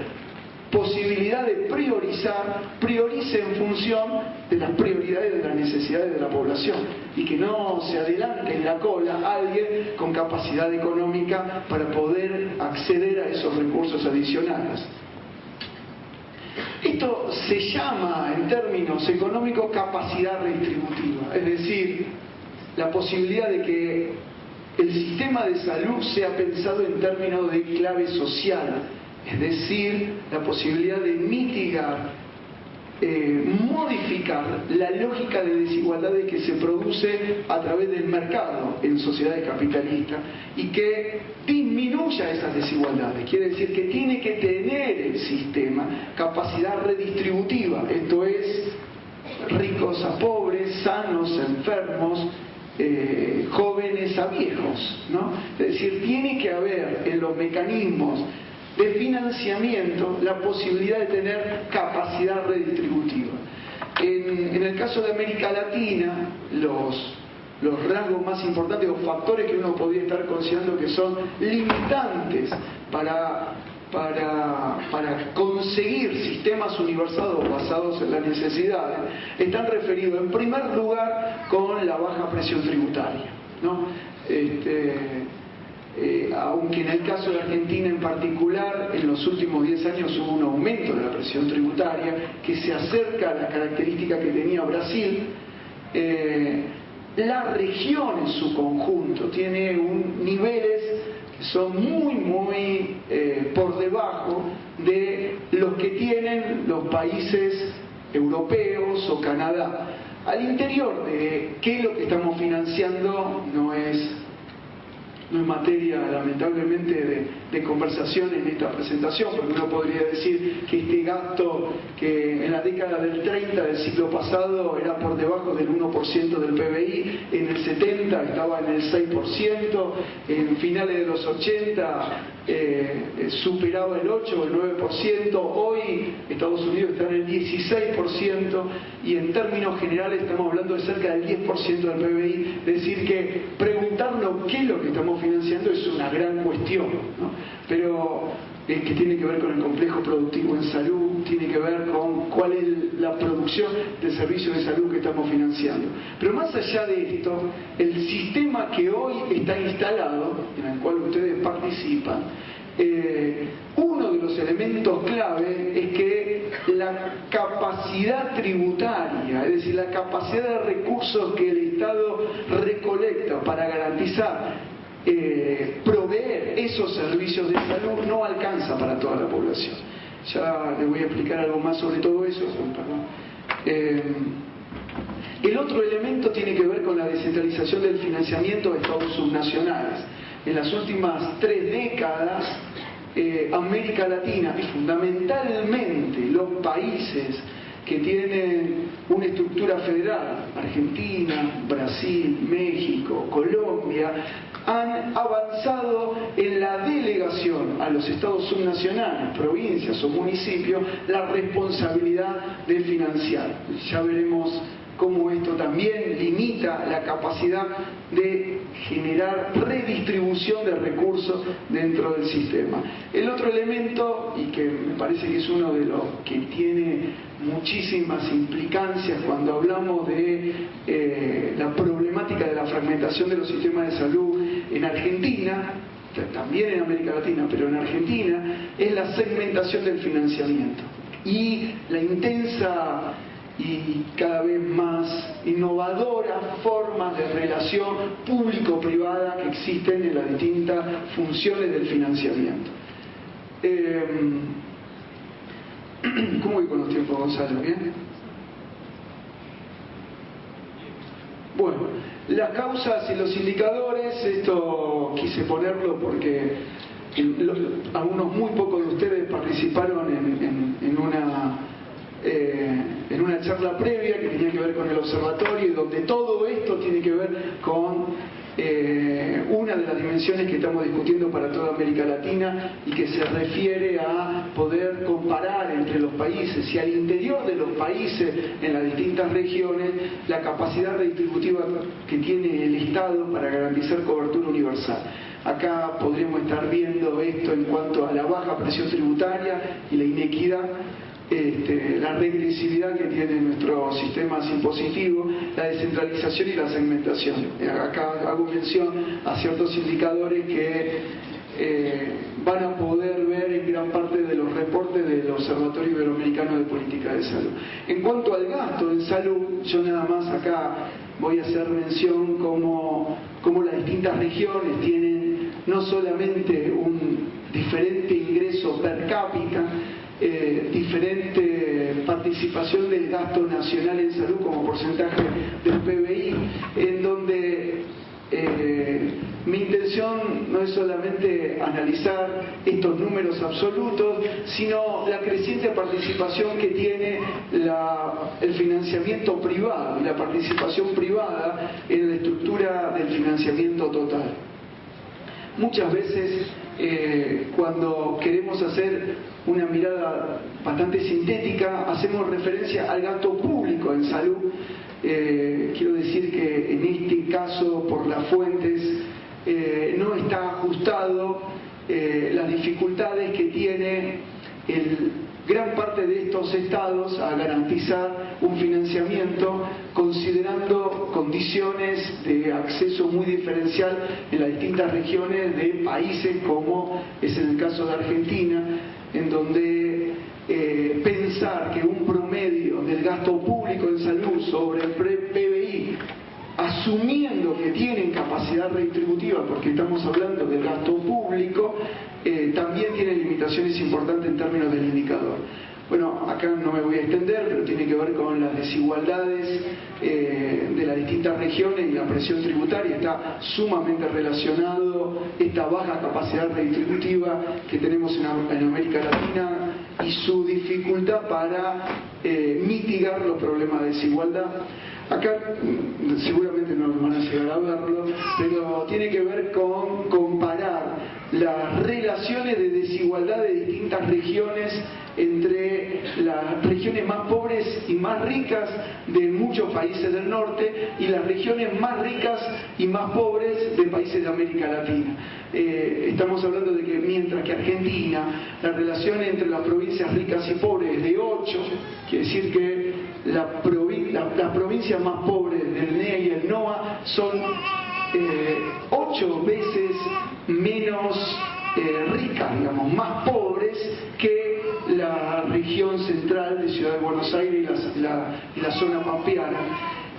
Speaker 4: posibilidad de priorizar, priorice en función de las prioridades de las necesidades de la población y que no se adelante en la cola alguien con capacidad económica para poder acceder a esos recursos adicionales. Esto se llama, en términos económicos, capacidad redistributiva, es decir, la posibilidad de que el sistema de salud sea pensado en términos de clave social, es decir, la posibilidad de mitigar, modificar la lógica de desigualdades que se produce a través del mercado en sociedades capitalistas y que disminuya esas desigualdades. Quiere decir que tiene que tener el sistema capacidad redistributiva, esto es, ricos a pobres, sanos, enfermos, jóvenes a viejos, ¿no? Es decir, tiene que haber en los mecanismos de financiamiento la posibilidad de tener capacidad redistributiva. En el caso de América Latina, los rasgos más importantes o factores que uno podría estar considerando que son limitantes para conseguir sistemas universales basados en las necesidades, están referidos en primer lugar con la baja presión tributaria, ¿no? Aunque en el caso de Argentina en particular, en los últimos 10 años hubo un aumento de la presión tributaria que se acerca a las características que tenía Brasil, la región en su conjunto tiene niveles que son muy por debajo de los que tienen los países europeos o Canadá. Al interior de qué es lo que estamos financiando no es materia, lamentablemente, de conversación en esta presentación, porque uno podría decir que este gasto que en la década del 30 del siglo pasado era por debajo del 1% del PBI, en el 70 estaba en el 6%, en finales de los 80 superaba el 8 o el 9%, hoy Estados Unidos está en el 16% y en términos generales estamos hablando de cerca del 10% del PBI, es decir que preguntarnos qué es lo que estamos financiando es una gran cuestión, ¿no? Pero que tiene que ver con el complejo productivo en salud, tiene que ver con cuál es la producción de servicios de salud que estamos financiando. Pero más allá de esto, el sistema que hoy está instalado, en el cual ustedes participan, uno de los elementos clave es que la capacidad tributaria, es decir, la capacidad de recursos que el Estado recolecta para garantizar proveer esos servicios de salud no alcanza para toda la población. Ya les voy a explicar algo más sobre todo eso. El otro elemento tiene que ver con la descentralización del financiamiento de estados subnacionales. En las últimas 3 décadas, América Latina y fundamentalmente los países que tienen una estructura federal, Argentina, Brasil, México, Colombia, han avanzado en la delegación a los estados subnacionales, provincias o municipios, la responsabilidad de financiar. Ya veremos cómo esto también limita la capacidad de generar redistribución de recursos dentro del sistema. El otro elemento, y que me parece que es uno de los que tiene muchísimas implicancias cuando hablamos de la problemática de la fragmentación de los sistemas de salud en Argentina, también en América Latina, pero en Argentina, es la segmentación del financiamiento y la intensa y cada vez más innovadora formas de relación público-privada que existen en las distintas funciones del financiamiento. ¿Cómo voy con los tiempos, Gonzalo? ¿Bien? Bueno, las causas y los indicadores, esto quise ponerlo porque algunos muy pocos de ustedes participaron en una charla previa que tenía que ver con el observatorio y donde todo esto tiene que ver con una de las dimensiones que estamos discutiendo para toda América Latina y que se refiere a poder comparar entre los países y al interior de los países en las distintas regiones la capacidad redistributiva que tiene el Estado para garantizar cobertura universal. Acá podríamos estar viendo esto en cuanto a la baja presión tributaria y la inequidad, la regresividad que tiene nuestro sistema impositivo, la descentralización y la segmentación. Acá hago mención a ciertos indicadores que van a poder ver en gran parte de los reportes del Observatorio Iberoamericano de Política de Salud. En cuanto al gasto en salud, yo nada más acá voy a hacer mención como las distintas regiones tienen no solamente un diferente ingreso per cápita, diferente participación del gasto nacional en salud como porcentaje del PBI, en donde Mi intención no es solamente analizar estos números absolutos, sino la creciente participación que tiene el financiamiento privado y la participación privada en la estructura del financiamiento total. Muchas veces cuando queremos hacer una mirada bastante sintética, hacemos referencia al gasto público en salud. Quiero decir que en este caso, por las fuentes, no está ajustado las dificultades que tiene gran parte de estos estados a garantizar un financiamiento, considerando condiciones de acceso muy diferencial en las distintas regiones de países, como es en el caso de Argentina, en donde pensar que un promedio del gasto público en salud sobre el PBI, asumiendo que tienen capacidad redistributiva, porque estamos hablando del gasto público, también tiene limitaciones importantes en términos del indicador. Bueno, acá no me voy a extender, pero tiene que ver con las desigualdades de las distintas regiones y la presión tributaria. Está sumamente relacionado esta baja capacidad redistributiva que tenemos en América Latina y su dificultad para mitigar los problemas de desigualdad. Acá seguramente no van a llegar a verlo, pero tiene que ver con comparar las relaciones de desigualdad de distintas regiones entre las regiones más pobres y más ricas de muchos países del norte y las regiones más ricas y más pobres de países de América Latina. Estamos hablando de que mientras que Argentina, la relación entre las provincias ricas y pobres es de 8, quiere decir que las provincias más pobres del NEA y el NOA son 8 veces menos ricas, digamos, más pobres que la región central de Ciudad de Buenos Aires y la zona pampeana.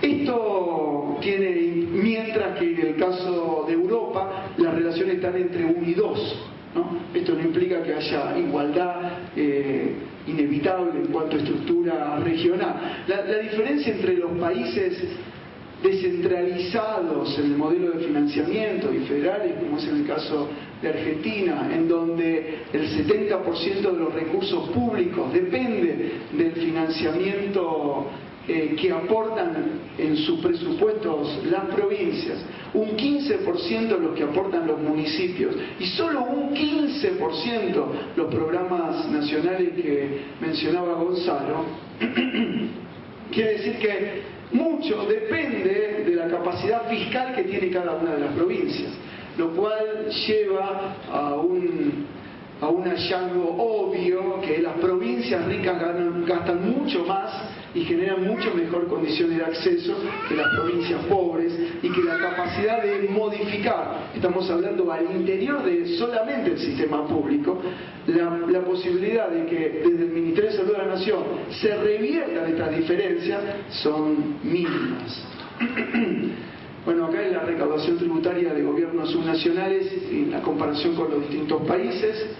Speaker 4: Esto tiene, mientras que en el caso de Europa las relaciones están entre 1 y 2, ¿no? Esto no implica que haya igualdad inevitable en cuanto a estructura regional. La diferencia entre los países descentralizados en el modelo de financiamiento y federales, como es en el caso de Argentina, en donde el 70% de los recursos públicos depende del financiamiento que aportan en sus presupuestos las provincias, un 15% los que aportan los municipios y solo un 15% los programas nacionales que mencionaba Gonzalo. Quiere decir que mucho depende de la capacidad fiscal que tiene cada una de las provincias, lo cual lleva a un hallazgo obvio, que las provincias ricas gastan mucho más y generan mucho mejor condiciones de acceso que las provincias pobres, y que la capacidad de modificar, estamos hablando al interior de solamente el sistema público, la posibilidad de que desde el Ministerio de Salud de la Nación se reviertan estas diferencias son mínimas. Bueno, acá es la recaudación tributaria de gobiernos subnacionales en la comparación con los distintos países.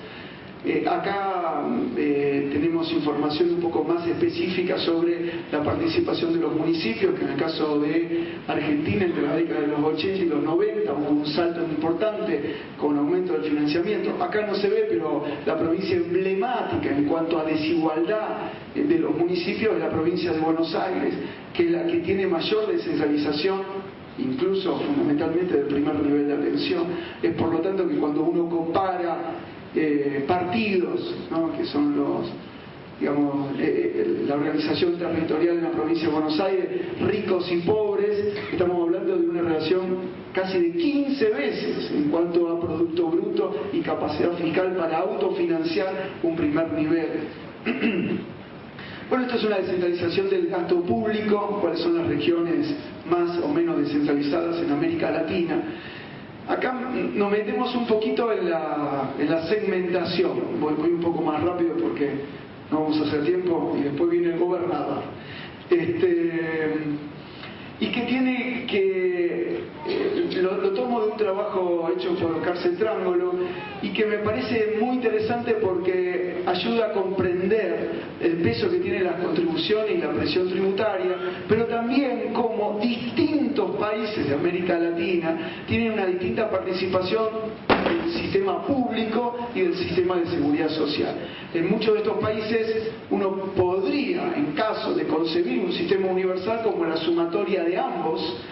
Speaker 4: Acá tenemos información un poco más específica sobre la participación de los municipios, que en el caso de Argentina, entre la década de los 80 y los 90 hubo un salto importante con aumento del financiamiento. Acá no se ve, pero la provincia emblemática en cuanto a desigualdad de los municipios es la provincia de Buenos Aires, que es la que tiene mayor descentralización, incluso fundamentalmente del primer nivel de atención. Es por lo tanto que cuando uno compara partidos, ¿no?, que son la organización territorial en la provincia de Buenos Aires, ricos y pobres, estamos hablando de una relación casi de 15 veces en cuanto a Producto Bruto y capacidad fiscal para autofinanciar un primer nivel. Bueno, esto es una descentralización del gasto público, cuáles son las regiones más o menos descentralizadas en América Latina. Acá nos metemos un poquito en la segmentación. Voy un poco más rápido porque no vamos a hacer tiempo y después viene el gobernador. Y que tiene que... lo tomo de un trabajo hecho por Cárcel Trángulo y que me parece muy interesante porque ayuda a comprender el peso que tienen las contribuciones y la presión tributaria, pero también cómo distintos países de América Latina tienen una distinta participación del sistema público y del sistema de seguridad social. En muchos de estos países uno podría, en caso de concebir un sistema universal como la sumatoria de ambos,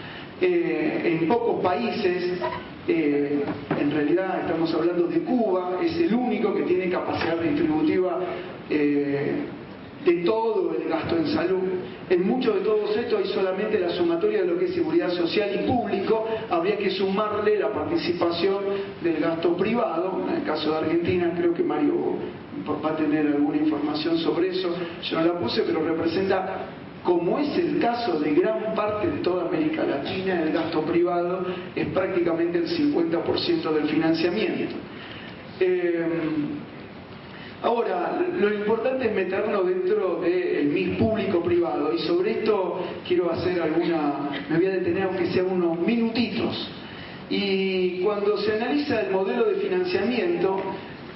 Speaker 4: en pocos países, en realidad estamos hablando de Cuba, es el único que tiene capacidad redistributiva de todo el gasto en salud. En muchos de todos estos hay solamente la sumatoria de lo que es seguridad social y público. Habría que sumarle la participación del gasto privado. En el caso de Argentina, creo que Mario va a tener alguna información sobre eso, yo no la puse, pero representa, como es el caso de gran parte de toda América Latina, el gasto privado es prácticamente el 50% del financiamiento. Ahora, lo importante es meternos dentro del mix público-privado, y sobre esto quiero hacer me voy a detener aunque sea unos minutitos. Y cuando se analiza el modelo de financiamiento,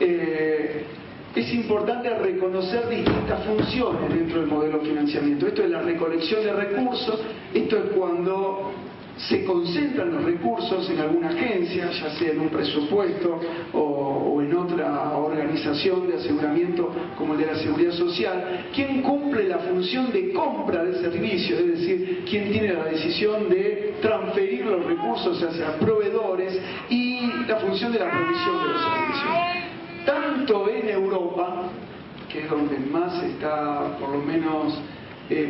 Speaker 4: es importante reconocer distintas funciones dentro del modelo de financiamiento. Esto es la recolección de recursos, esto es cuando se concentran los recursos en alguna agencia, ya sea en un presupuesto o en otra organización de aseguramiento como el de la Seguridad Social. ¿Quién cumple la función de compra del servicio? Es decir, ¿quién tiene la decisión de transferir los recursos hacia proveedores? Y la función de la provisión de los servicios. Tanto en Europa, que es donde más se está por lo menos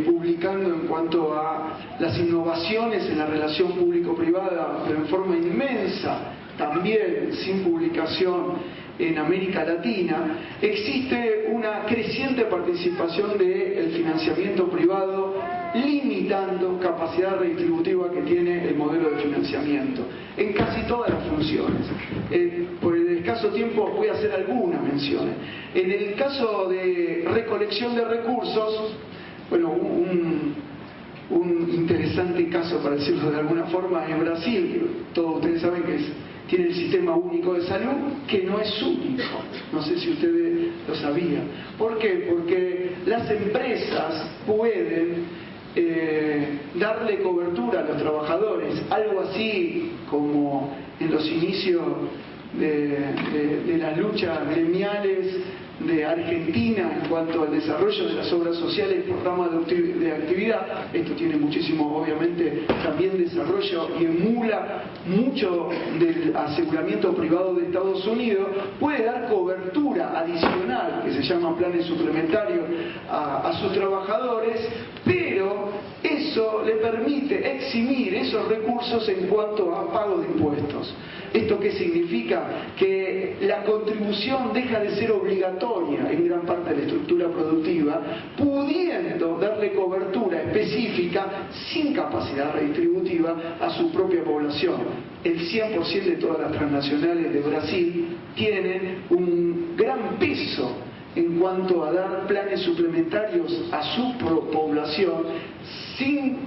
Speaker 4: publicando en cuanto a las innovaciones en la relación público-privada, pero en forma inmensa, también sin publicación en América Latina, existe una creciente participación del financiamiento privado, limitando capacidad redistributiva que tiene el modelo de financiamiento en casi todas las funciones. Por el escaso tiempo voy a hacer algunas menciones. En el caso de recolección de recursos, bueno, un interesante caso, para decirlo de alguna forma, es Brasil. Todos ustedes saben que tiene el sistema único de salud, que no es único. No sé si ustedes lo sabían. ¿Por qué? Porque las empresas pueden darle cobertura a los trabajadores, algo así como en los inicios de las luchas gremiales de Argentina en cuanto al desarrollo de las obras sociales y programas de actividad. Esto tiene muchísimo, obviamente, también desarrollo y emula mucho del aseguramiento privado de Estados Unidos. Puede dar cobertura adicional, que se llama planes suplementarios, a sus trabajadores, pero eso le permite eximir esos recursos en cuanto a pago de impuestos. ¿Esto qué significa? Que la contribución deja de ser obligatoria en gran parte de la estructura productiva, pudiendo darle cobertura específica sin capacidad redistributiva a su propia población. El 100% de todas las transnacionales de Brasil tienen un gran peso en cuanto a dar planes suplementarios a su población sin,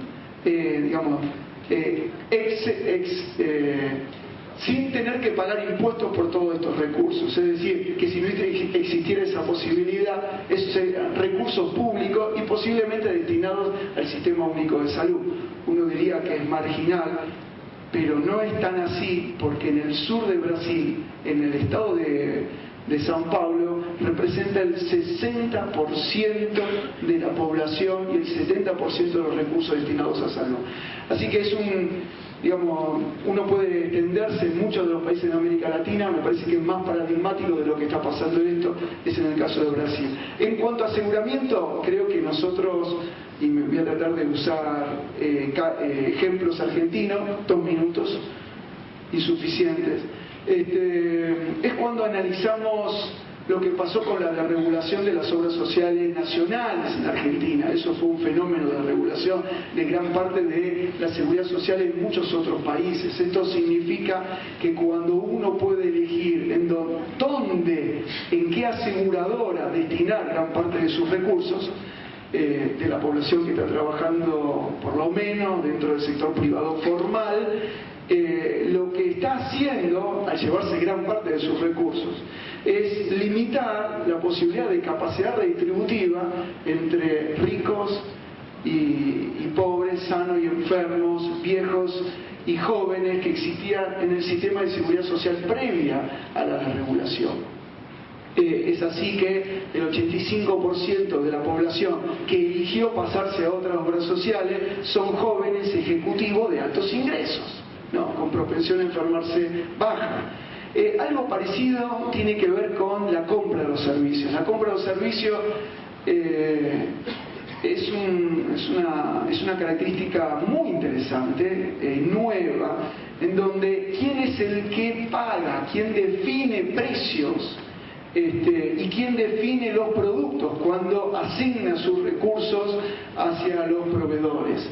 Speaker 4: sin tener que pagar impuestos por todos estos recursos. Es decir, que si no existiera esa posibilidad, esos recursos públicos y posiblemente destinados al Sistema Único de Salud. Uno diría que es marginal, pero no es tan así, porque en el sur de Brasil, en el estado de São Paulo, representa el 60% de la población y el 70% de los recursos destinados a salud. Así que es uno puede extenderse en muchos de los países de América Latina. Me parece que es más paradigmático de lo que está pasando en esto, es en el caso de Brasil. En cuanto a aseguramiento, creo que nosotros, y me voy a tratar de usar ejemplos argentinos, 2 minutos, insuficientes. Es cuando analizamos lo que pasó con la desregulación de las obras sociales nacionales en Argentina. Eso fue un fenómeno de regulación de gran parte de la seguridad social en muchos otros países. Esto significa que cuando uno puede elegir en qué aseguradora destinar gran parte de sus recursos, de la población que está trabajando por lo menos dentro del sector privado formal, lo que está haciendo al llevarse gran parte de sus recursos es limitar la posibilidad de capacidad redistributiva entre ricos y pobres trabajadores sanos y enfermos, viejos y jóvenes que existían en el sistema de seguridad social previa a la desregulación. Es así que el 85% de la población que eligió pasarse a otras obras sociales son jóvenes ejecutivos de altos ingresos, ¿no? Con propensión a enfermarse baja. Algo parecido tiene que ver con la compra de los servicios. La compra de los servicios es una característica muy interesante, nueva, en donde quién es el que paga, quién define precios y quién define los productos cuando asigna sus recursos hacia los proveedores.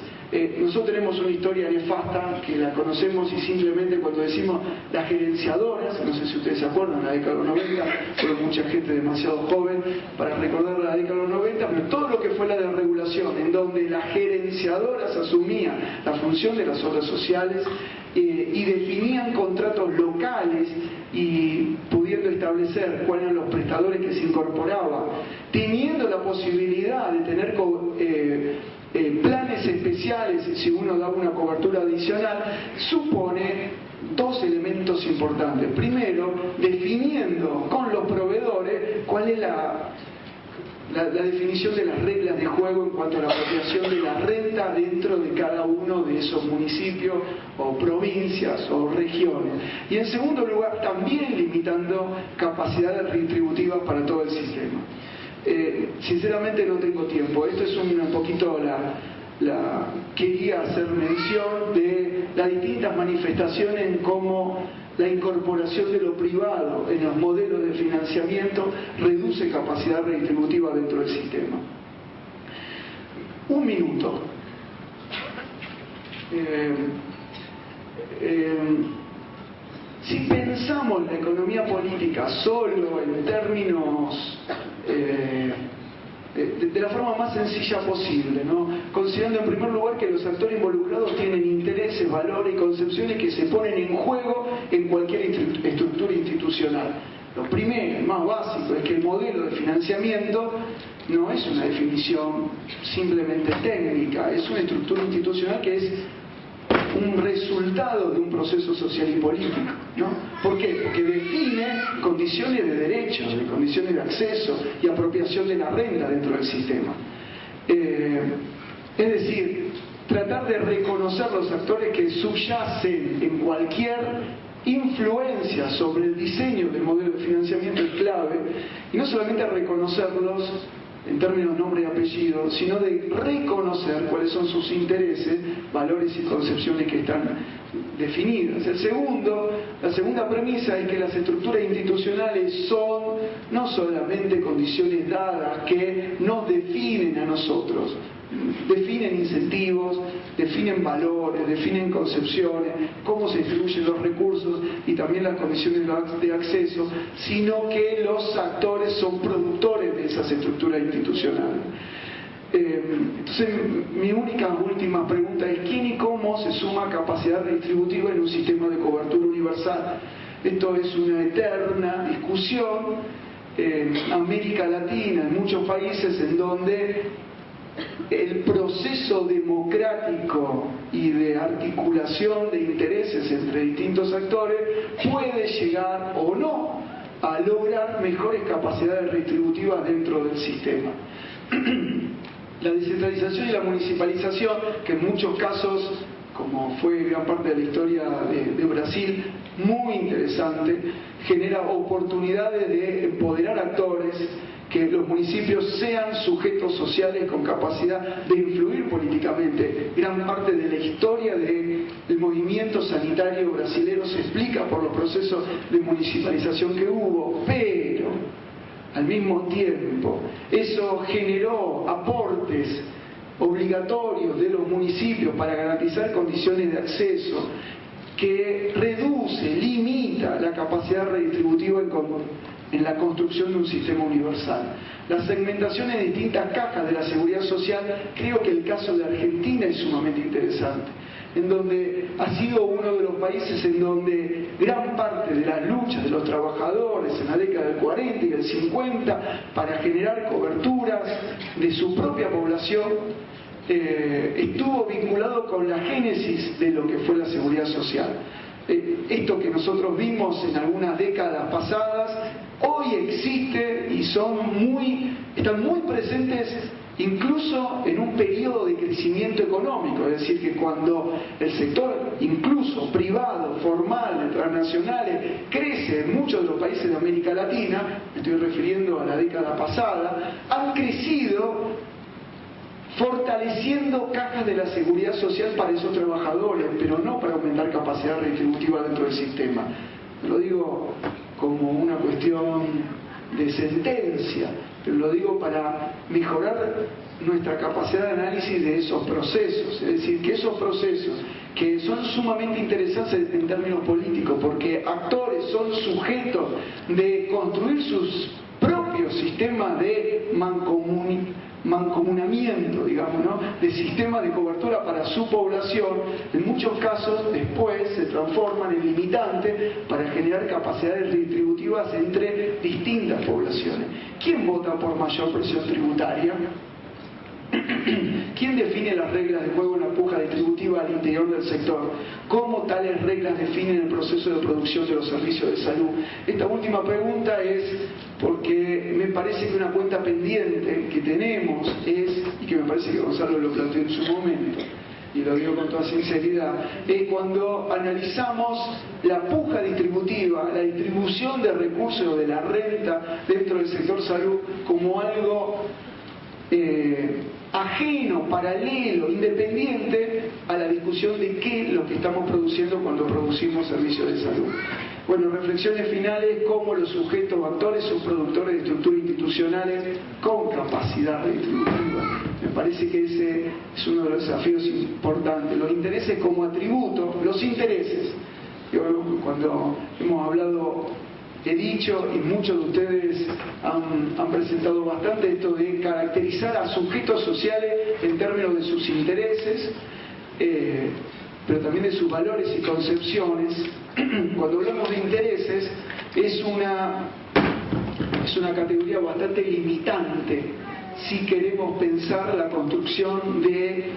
Speaker 4: Nosotros tenemos una historia nefasta que la conocemos y simplemente cuando decimos las gerenciadoras, no sé si ustedes se acuerdan, en la década de los 90, fue mucha gente demasiado joven para recordar la década de los 90, pero todo lo que fue la desregulación, en donde las gerenciadoras asumían la función de las obras sociales y definían contratos locales y pudiendo establecer cuáles eran los prestadores que se incorporaban, teniendo la posibilidad de tener planes especiales si uno da una cobertura adicional, supone dos elementos importantes. Primero, definiendo con los proveedores cuál es la definición de las reglas de juego en cuanto a la apropiación de la renta dentro de cada uno de esos municipios o provincias o regiones. Y en segundo lugar, también limitando capacidades redistributivas para todo el sistema. Sinceramente no tengo tiempo. Esto es un poquito quería hacer mención de las distintas manifestaciones en cómo la incorporación de lo privado en los modelos de financiamiento reduce capacidad redistributiva dentro del sistema. Un minuto. Si pensamos la economía política solo en términos de la forma más sencilla posible, ¿no? Considerando en primer lugar que los actores involucrados tienen intereses, valores y concepciones que se ponen en juego en cualquier estructura institucional. Lo primero, el más básico, es que el modelo de financiamiento no es una definición simplemente técnica, es una estructura institucional que es un resultado de un proceso social y político, ¿no? ¿Por qué? Porque define condiciones de derechos, de condiciones de acceso y apropiación de la renta dentro del sistema. Es decir, tratar de reconocer los actores que subyacen en cualquier influencia sobre el diseño del modelo de financiamiento es clave, y no solamente reconocerlos en términos de nombre y apellido, sino de reconocer cuáles son sus intereses, valores y concepciones que están definidas. La segunda premisa es que las estructuras institucionales son no solamente condiciones dadas que nos definen a nosotros, definen incentivos, definen valores, definen concepciones, cómo se distribuyen los recursos y también las condiciones de acceso, sino que los actores son productores de esas estructuras institucionales. Entonces, mi última pregunta es: ¿quién y cómo se suma capacidad redistributiva en un sistema de cobertura universal? Esto es una eterna discusión en América Latina, en muchos países en donde el proceso democrático y de articulación de intereses entre distintos actores puede llegar o no a lograr mejores capacidades redistributivas dentro del sistema. La descentralización y la municipalización, que en muchos casos, como fue gran parte de la historia de Brasil, muy interesante, genera oportunidades de empoderar actores, que los municipios sean sujetos sociales con capacidad de influir políticamente. Gran parte de la historia del movimiento sanitario brasilero se explica por los procesos de municipalización que hubo, pero al mismo tiempo eso generó aportes obligatorios de los municipios para garantizar condiciones de acceso que reduce, limita la capacidad redistributiva en la construcción de un sistema universal. La segmentación en distintas cajas de la seguridad social, creo que el caso de Argentina es sumamente interesante, en donde ha sido uno de los países en donde gran parte de las luchas de los trabajadores en la década del 40 y del 50 para generar coberturas de su propia población estuvo vinculado con la génesis de lo que fue la seguridad social. Esto que nosotros vimos en algunas décadas pasadas, hoy existe y están muy presentes incluso en un periodo de crecimiento económico. Es decir, que cuando el sector, incluso privado, formal, transnacionales, crece en muchos de los países de América Latina, me estoy refiriendo a la década pasada, han crecido fortaleciendo cajas de la seguridad social para esos trabajadores, pero no para aumentar capacidad retributiva dentro del sistema. Lo digo como una cuestión de sentencia, pero lo digo para mejorar nuestra capacidad de análisis de esos procesos. Es decir, que esos procesos que son sumamente interesantes en términos políticos, porque actores son sujetos de construir sus propios sistemas de mancomunamiento, digamos, ¿no?, de sistemas de cobertura para su población, en muchos casos después se transforman en limitantes para generar capacidades redistributivas entre distintas poblaciones. ¿Quién vota por mayor presión tributaria? ¿Quién define las reglas de juego en la puja distributiva al interior del sector? ¿Cómo tales reglas definen el proceso de producción de los servicios de salud? Esta última pregunta es porque me parece que una cuenta pendiente que tenemos es, y que me parece que Gonzalo lo planteó en su momento, y lo digo con toda sinceridad, es cuando analizamos la puja distributiva, la distribución de recursos de la renta dentro del sector salud como algo ajeno, paralelo, independiente a la discusión de qué es lo que estamos produciendo cuando producimos servicios de salud. Bueno, reflexiones finales: cómo los sujetos actores son productores de estructuras institucionales con capacidad redistributiva. Me parece que ese es uno de los desafíos importantes. Los intereses como atributo, los intereses. Cuando hemos hablado, he dicho, y muchos de ustedes han presentado bastante esto de caracterizar a sujetos sociales en términos de sus intereses, pero también de sus valores y concepciones. Cuando hablamos de intereses, es una categoría bastante limitante si queremos pensar la construcción de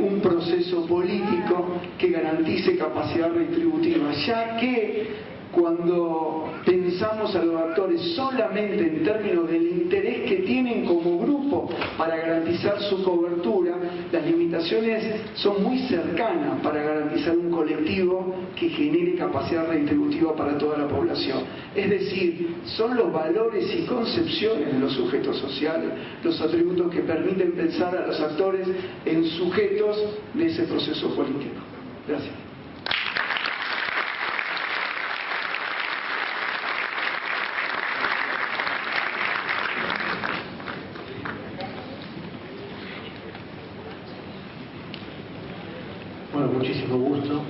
Speaker 4: un proceso político que garantice capacidad redistributiva, ya que cuando pensamos a los actores solamente en términos del interés que tienen como grupo para garantizar su cobertura, las limitaciones son muy cercanas para garantizar un colectivo que genere capacidad redistributiva para toda la población. Es decir, son los valores y concepciones de los sujetos sociales los atributos que permiten pensar a los actores en sujetos de ese proceso político. Gracias.
Speaker 5: Bueno, muchísimo gusto.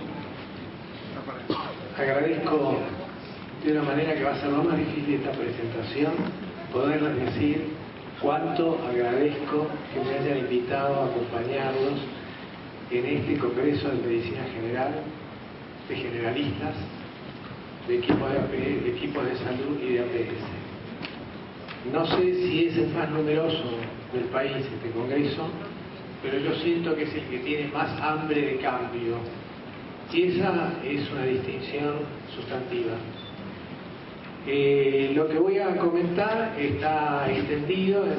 Speaker 5: Agradezco de una manera que va a ser lo más difícil de esta presentación, poderles decir cuánto agradezco que me hayan invitado a acompañarlos en este Congreso de Medicina General, de generalistas, de equipos de salud y de APS. No sé si es el más numeroso del país este Congreso, pero yo siento que es el que tiene más hambre de cambio, y esa es una distinción sustantiva. Lo que voy a comentar está extendido en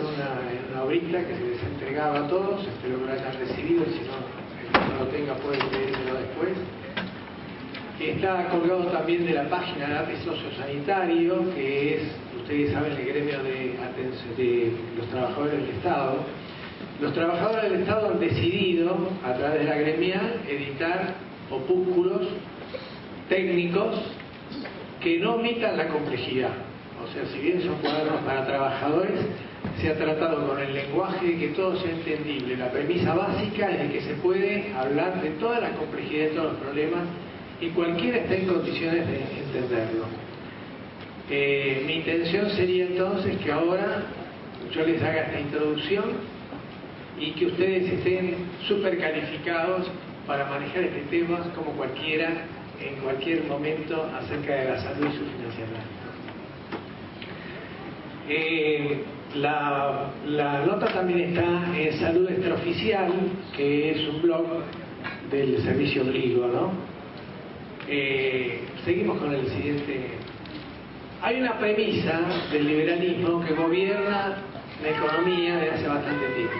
Speaker 5: una obrita que se les entregaba a todos, espero que lo hayan recibido, y si no, el que no lo tenga puede pedírselo después. Está colgado también de la página de APE Sociosanitario, que es, ustedes saben, el gremio de los trabajadores del Estado. Los trabajadores del Estado han decidido, a través de la gremial, editar opúsculos técnicos que no omitan la complejidad. O sea, si bien son cuadernos para trabajadores, se ha tratado con el lenguaje de que todo sea entendible. La premisa básica es de que se puede hablar de todas las complejidades, de todos los problemas, y cualquiera está en condiciones de entenderlo. Mi intención sería entonces que ahora yo les haga esta introducción y que ustedes estén súper calificados para manejar este tema como cualquiera, en cualquier momento, acerca de la salud y su financiamiento. La nota también está en Salud Extraoficial, que es un blog del Servicio Griego, ¿no? Seguimos con el siguiente. Hay una premisa del liberalismo que gobierna la economía desde hace bastante tiempo,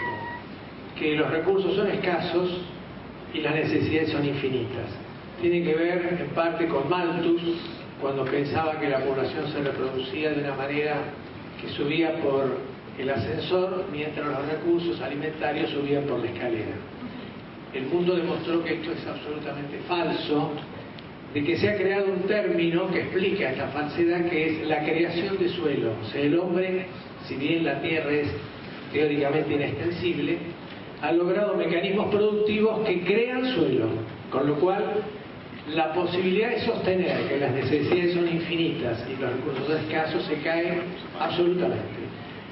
Speaker 5: que los recursos son escasos y las necesidades son infinitas. Tiene que ver en parte con Malthus, cuando pensaba que la población se reproducía de una manera que subía por el ascensor, mientras los recursos alimentarios subían por la escalera. El mundo demostró que esto es absolutamente falso, de que se ha creado un término que explica esta falsedad, que es la creación de suelo. O sea, el hombre, si bien la tierra es teóricamente inextensible, ha logrado mecanismos productivos que crean suelo, con lo cual la posibilidad de sostener que las necesidades son infinitas y los recursos son escasos se cae absolutamente.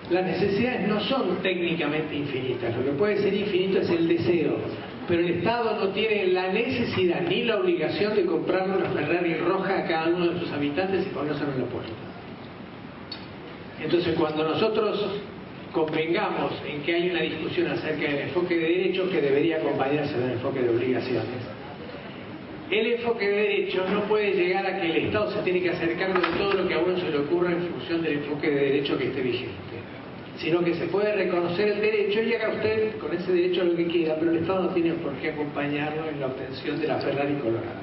Speaker 5: Las necesidades no son técnicamente infinitas, lo que puede ser infinito es el deseo, pero el Estado no tiene la necesidad ni la obligación de comprarle una Ferrari roja a cada uno de sus habitantes y ponérselo en la puerta. Entonces, cuando nosotros convengamos en que hay una discusión acerca del enfoque de derechos que debería acompañarse del enfoque de obligaciones, el enfoque de derechos no puede llegar a que el Estado se tiene que hacer cargo de todo lo que a uno se le ocurra en función del enfoque de derecho que esté vigente, sino que se puede reconocer el derecho y haga usted con ese derecho lo que quiera, pero el Estado no tiene por qué acompañarlo en la obtención de la Ferrari colorada.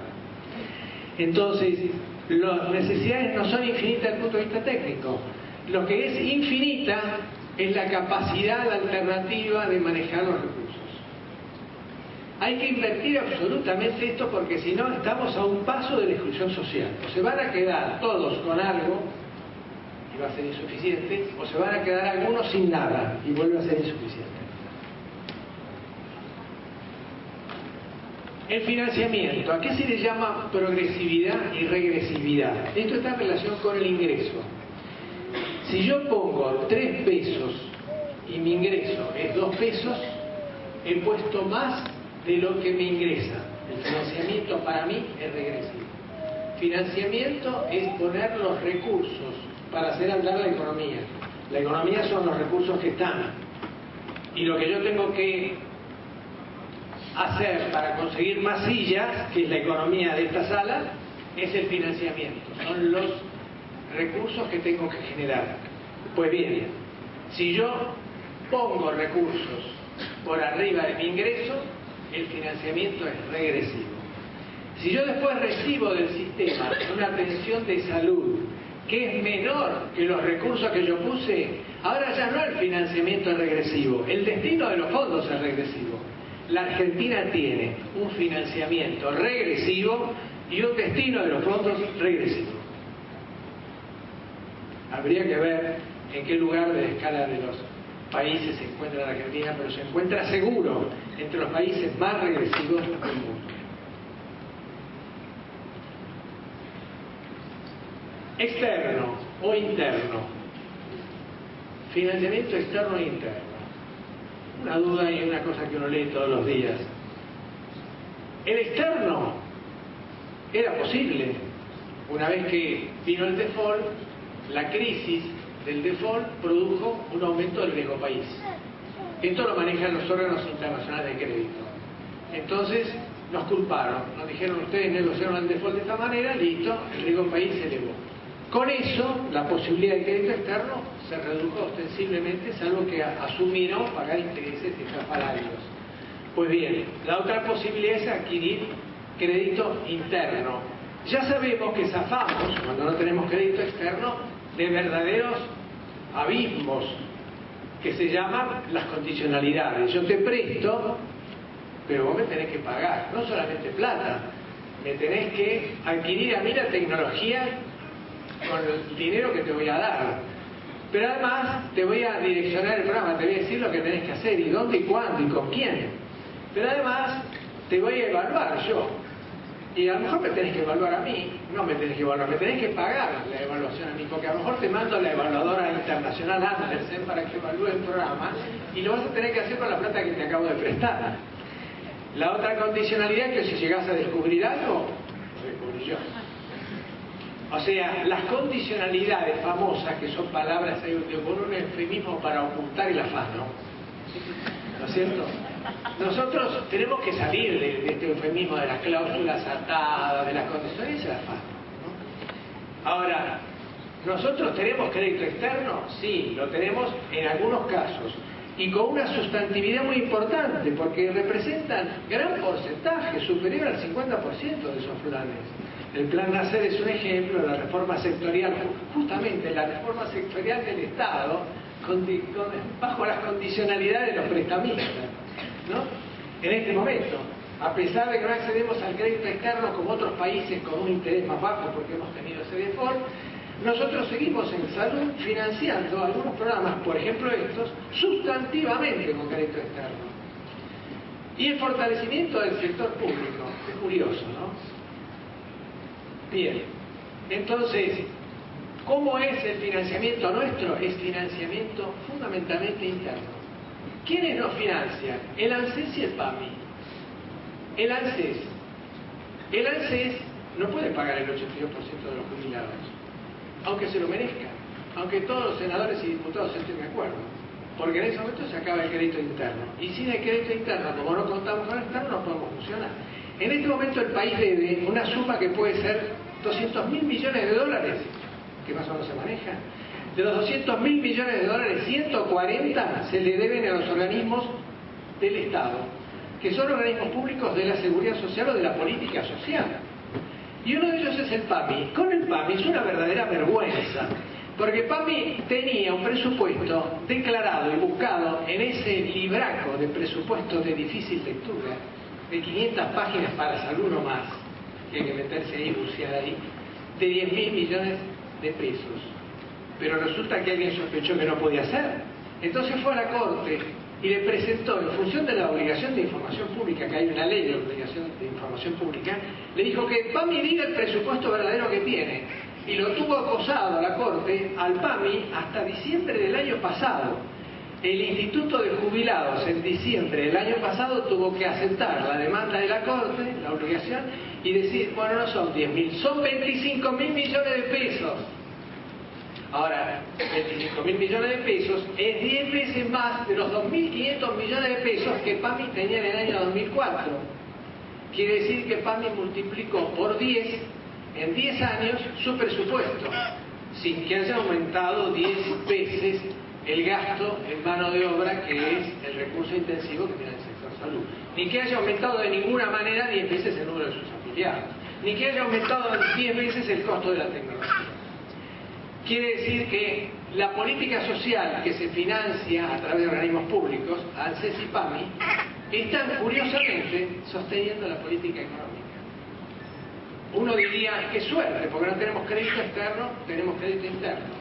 Speaker 5: Entonces, las necesidades no son infinitas desde el punto de vista técnico. Lo que es infinita es la capacidad alternativa de manejar los recursos. Hay que invertir absolutamente esto, porque si no estamos a un paso de la exclusión social. O se van a quedar todos con algo y va a ser insuficiente, o se van a quedar algunos sin nada y vuelve a ser insuficiente. El financiamiento, ¿a qué se le llama progresividad y regresividad? Esto está en relación con el ingreso. Si yo pongo 3 pesos y mi ingreso es 2 pesos, he puesto más de lo que me ingresa. El financiamiento para mí es regresivo. Financiamiento es poner los recursos para hacer andar la economía. La economía son los recursos que están. Y lo que yo tengo que hacer para conseguir más sillas, que es la economía de esta sala, es el financiamiento. Son los recursos que tengo que generar. Pues bien, si yo pongo recursos por arriba de mi ingreso, el financiamiento es regresivo. Si yo después recibo del sistema una atención de salud que es menor que los recursos que yo puse, ahora ya no el financiamiento es regresivo, el destino de los fondos es regresivo. La Argentina tiene un financiamiento regresivo y un destino de los fondos regresivo. Habría que ver en qué lugar de la escala de los países se encuentra la Argentina, pero se encuentra seguro entre los países más regresivos del mundo. Externo o interno. Financiamiento externo e interno. Una duda y una cosa que uno lee todos los días. El externo era posible. Una vez que vino el default, la crisis del default produjo un aumento del riesgo país. Esto lo manejan los órganos internacionales de crédito. Entonces nos culparon, nos dijeron ustedes negociaron el default de esta manera, listo, el riesgo país se elevó. Con eso, la posibilidad de crédito externo se redujo ostensiblemente, salvo que asumieron pagar intereses estrafalarios. Pues bien, la otra posibilidad es adquirir crédito interno. Ya sabemos que zafamos, cuando no tenemos crédito externo, de verdaderos abismos que se llaman las condicionalidades. Yo te presto, pero vos me tenés que pagar, no solamente plata, me tenés que adquirir a mí la tecnología con el dinero que te voy a dar. Pero además te voy a direccionar el programa, te voy a decir lo que tenés que hacer y dónde y cuándo y con quién. Pero además te voy a evaluar yo. Y a lo mejor me tenés que evaluar a mí, no me tenés que evaluar, me tenés que pagar la evaluación a mí, porque a lo mejor te mando a la evaluadora internacional Andersen para que evalúe el programa y lo vas a tener que hacer con la plata que te acabo de prestar. La otra condicionalidad es que si llegás a descubrir algo, lo descubrí yo. O sea, las condicionalidades famosas, que son palabras con un eufemismo para ocultar el afano, ¿no es cierto? Nosotros tenemos que salir de este eufemismo de las cláusulas atadas, de las condiciones del afano, ¿no? Ahora, ¿nosotros tenemos crédito externo? Sí, lo tenemos en algunos casos. Y con una sustantividad muy importante, porque representan gran porcentaje, superior al 50% de esos planes. El Plan Nacer es un ejemplo de la reforma sectorial, justamente la reforma sectorial del Estado, bajo las condicionalidades de los prestamistas, ¿no? En este momento, a pesar de que no accedemos al crédito externo como otros países con un interés más bajo, porque hemos tenido ese default, nosotros seguimos en salud financiando algunos programas, por ejemplo estos, sustantivamente con crédito externo. Y el fortalecimiento del sector público, es curioso, ¿no? Bien, entonces, ¿cómo es el financiamiento nuestro? Es financiamiento fundamentalmente interno. ¿Quiénes nos financian? El ANSES y el PAMI. El ANSES no puede pagar el 82% de los jubilados, aunque se lo merezca, aunque todos los senadores y diputados estén de acuerdo, porque en ese momento se acaba el crédito interno, y sin el crédito interno, como no contamos con el externo, no podemos funcionar. En este momento el país debe una suma que puede ser 200.000 millones de dólares, que más o menos se maneja. De los 200.000 millones de dólares, 140 se le deben a los organismos del Estado, que son organismos públicos de la seguridad social o de la política social. Y uno de ellos es el PAMI. Con el PAMI es una verdadera vergüenza, porque PAMI tenía un presupuesto declarado y buscado en ese libraco de presupuesto de difícil lectura, de 500 páginas para salud no más, que hay que meterse ahí y bucear ahí, de 10.000 millones de pesos. Pero resulta que alguien sospechó que no podía ser. Entonces fue a la Corte y le presentó, en función de la obligación de información pública, que hay una ley de obligación de información pública, le dijo que el PAMI diga el presupuesto verdadero que tiene. Y lo tuvo acosado a la Corte, al PAMI, hasta diciembre del año pasado. El Instituto de Jubilados en diciembre del año pasado tuvo que aceptar la demanda de la Corte, la obligación, y decir, bueno, no son 10.000, son 25.000 millones de pesos. Ahora, 25.000 millones de pesos es 10 veces más de los 2.500 millones de pesos que PAMI tenía en el año 2004. Quiere decir que PAMI multiplicó por 10, en 10 años, su presupuesto, sin que haya aumentado 10 veces el gasto en mano de obra, que es el recurso intensivo que tiene el sector salud. Ni que haya aumentado de ninguna manera 10 veces el número de sus afiliados. Ni que haya aumentado 10 veces el costo de la tecnología. Quiere decir que la política social que se financia a través de organismos públicos, ANSES y PAMI, están curiosamente sosteniendo la política económica. Uno diría, qué suerte, porque no tenemos crédito externo, tenemos crédito interno.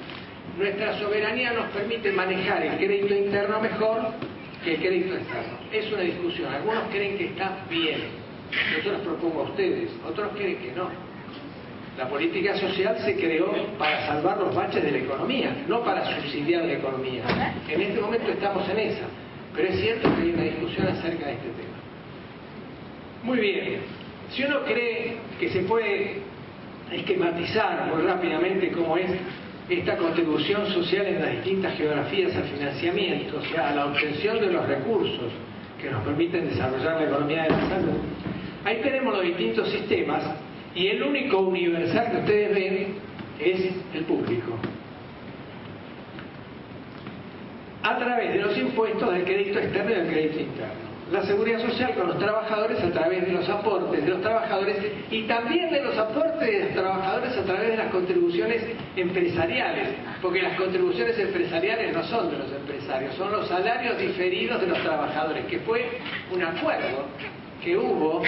Speaker 5: Nuestra soberanía nos permite manejar el crédito interno mejor que el crédito externo. Es una discusión. Algunos creen que está bien. Yo los propongo a ustedes. Otros creen que no. La política social se creó para salvar los baches de la economía, no para subsidiar la economía. En este momento estamos en esa. Pero es cierto que hay una discusión acerca de este tema. Muy bien. Si uno cree que se puede esquematizar muy rápidamente cómo es esta contribución social en las distintas geografías al financiamiento, o sea, a la obtención de los recursos que nos permiten desarrollar la economía de la salud, ahí tenemos los distintos sistemas y el único universal que ustedes ven es el público. A través de los impuestos del crédito externo y del crédito interno. La seguridad social con los trabajadores a través de los aportes de los trabajadores y también de los aportes de los trabajadores a través de las contribuciones empresariales, porque las contribuciones empresariales no son de los empresarios, son los salarios diferidos de los trabajadores, que fue un acuerdo que hubo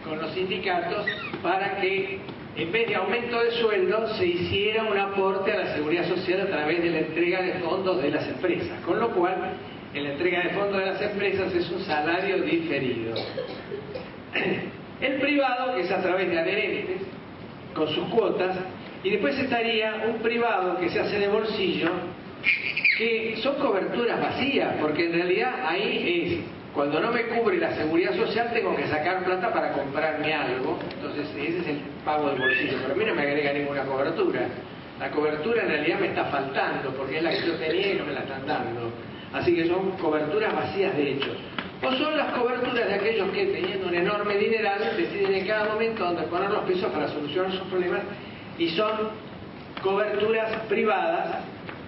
Speaker 5: con los sindicatos para que en vez de aumento de sueldo se hiciera un aporte a la seguridad social a través de la entrega de fondos de las empresas, con lo cual en la entrega de fondos de las empresas es un salario diferido. El privado, que es a través de adherentes, con sus cuotas, y después estaría un privado que se hace de bolsillo, que son coberturas vacías, porque en realidad ahí es Cuando no me cubre la seguridad social, tengo que sacar plata para comprarme algo. Entonces, ese es el pago del bolsillo. Pero a mí no me agrega ninguna cobertura. La cobertura en realidad me está faltando, porque es la que yo tenía y no me la están dando. Así que son coberturas vacías de hechos. O son las coberturas de aquellos que, teniendo un enorme dineral, deciden en cada momento dónde poner los pesos para solucionar sus problemas, y son coberturas privadas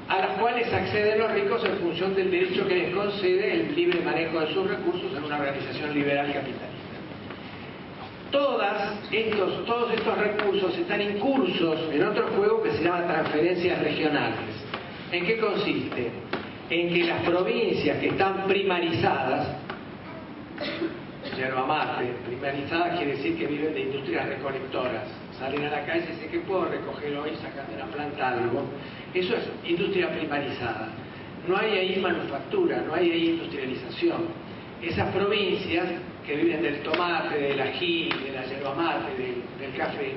Speaker 5: a las cuales acceden los ricos en función del derecho que les concede el libre manejo de sus recursos en una organización liberal capitalista. Todos estos recursos están incursos en otro juego que se llama transferencias regionales. ¿En qué consiste? En que las provincias que están primarizadas, yerba mate, primarizadas quiere decir que viven de industrias recolectoras, salen a la calle y dicen que puedo recoger hoy, sacar de la planta algo. Eso es industria primarizada. No hay ahí manufactura, no hay ahí industrialización. Esas provincias que viven del tomate, del ají, de la yerba mate, del café,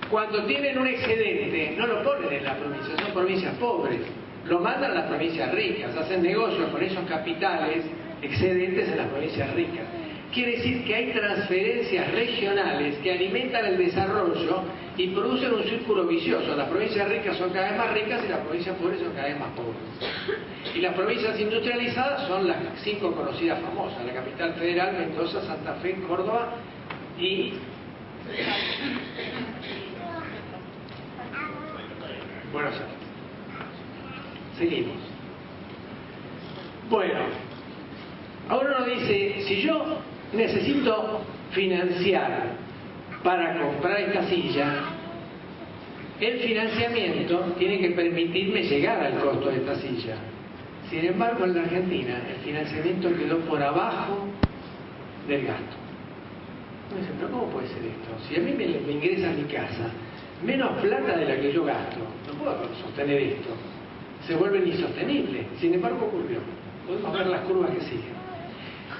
Speaker 5: cuando tienen un excedente, no lo ponen en la provincia, son provincias pobres, lo mandan a las provincias ricas, hacen negocios con esos capitales excedentes en las provincias ricas. Quiere decir que hay transferencias regionales que alimentan el desarrollo y producen un círculo vicioso. Las provincias ricas son cada vez más ricas y las provincias pobres son cada vez más pobres. Y las provincias industrializadas son las 5 conocidas famosas: la Capital Federal, Mendoza, Santa Fe, Córdoba y Buenos Aires. Seguimos. Bueno, ahora uno dice, si yo necesito financiar para comprar esta silla, el financiamiento tiene que permitirme llegar al costo de esta silla. Sin embargo, en la Argentina el financiamiento quedó por abajo del gasto. Uno dice, pero ¿cómo puede ser esto? Si a mí me ingresa a mi casa menos plata de la que yo gasto, no puedo sostener esto. Se vuelve insostenible. Sin embargo, ocurrió. Podemos ver las curvas que siguen.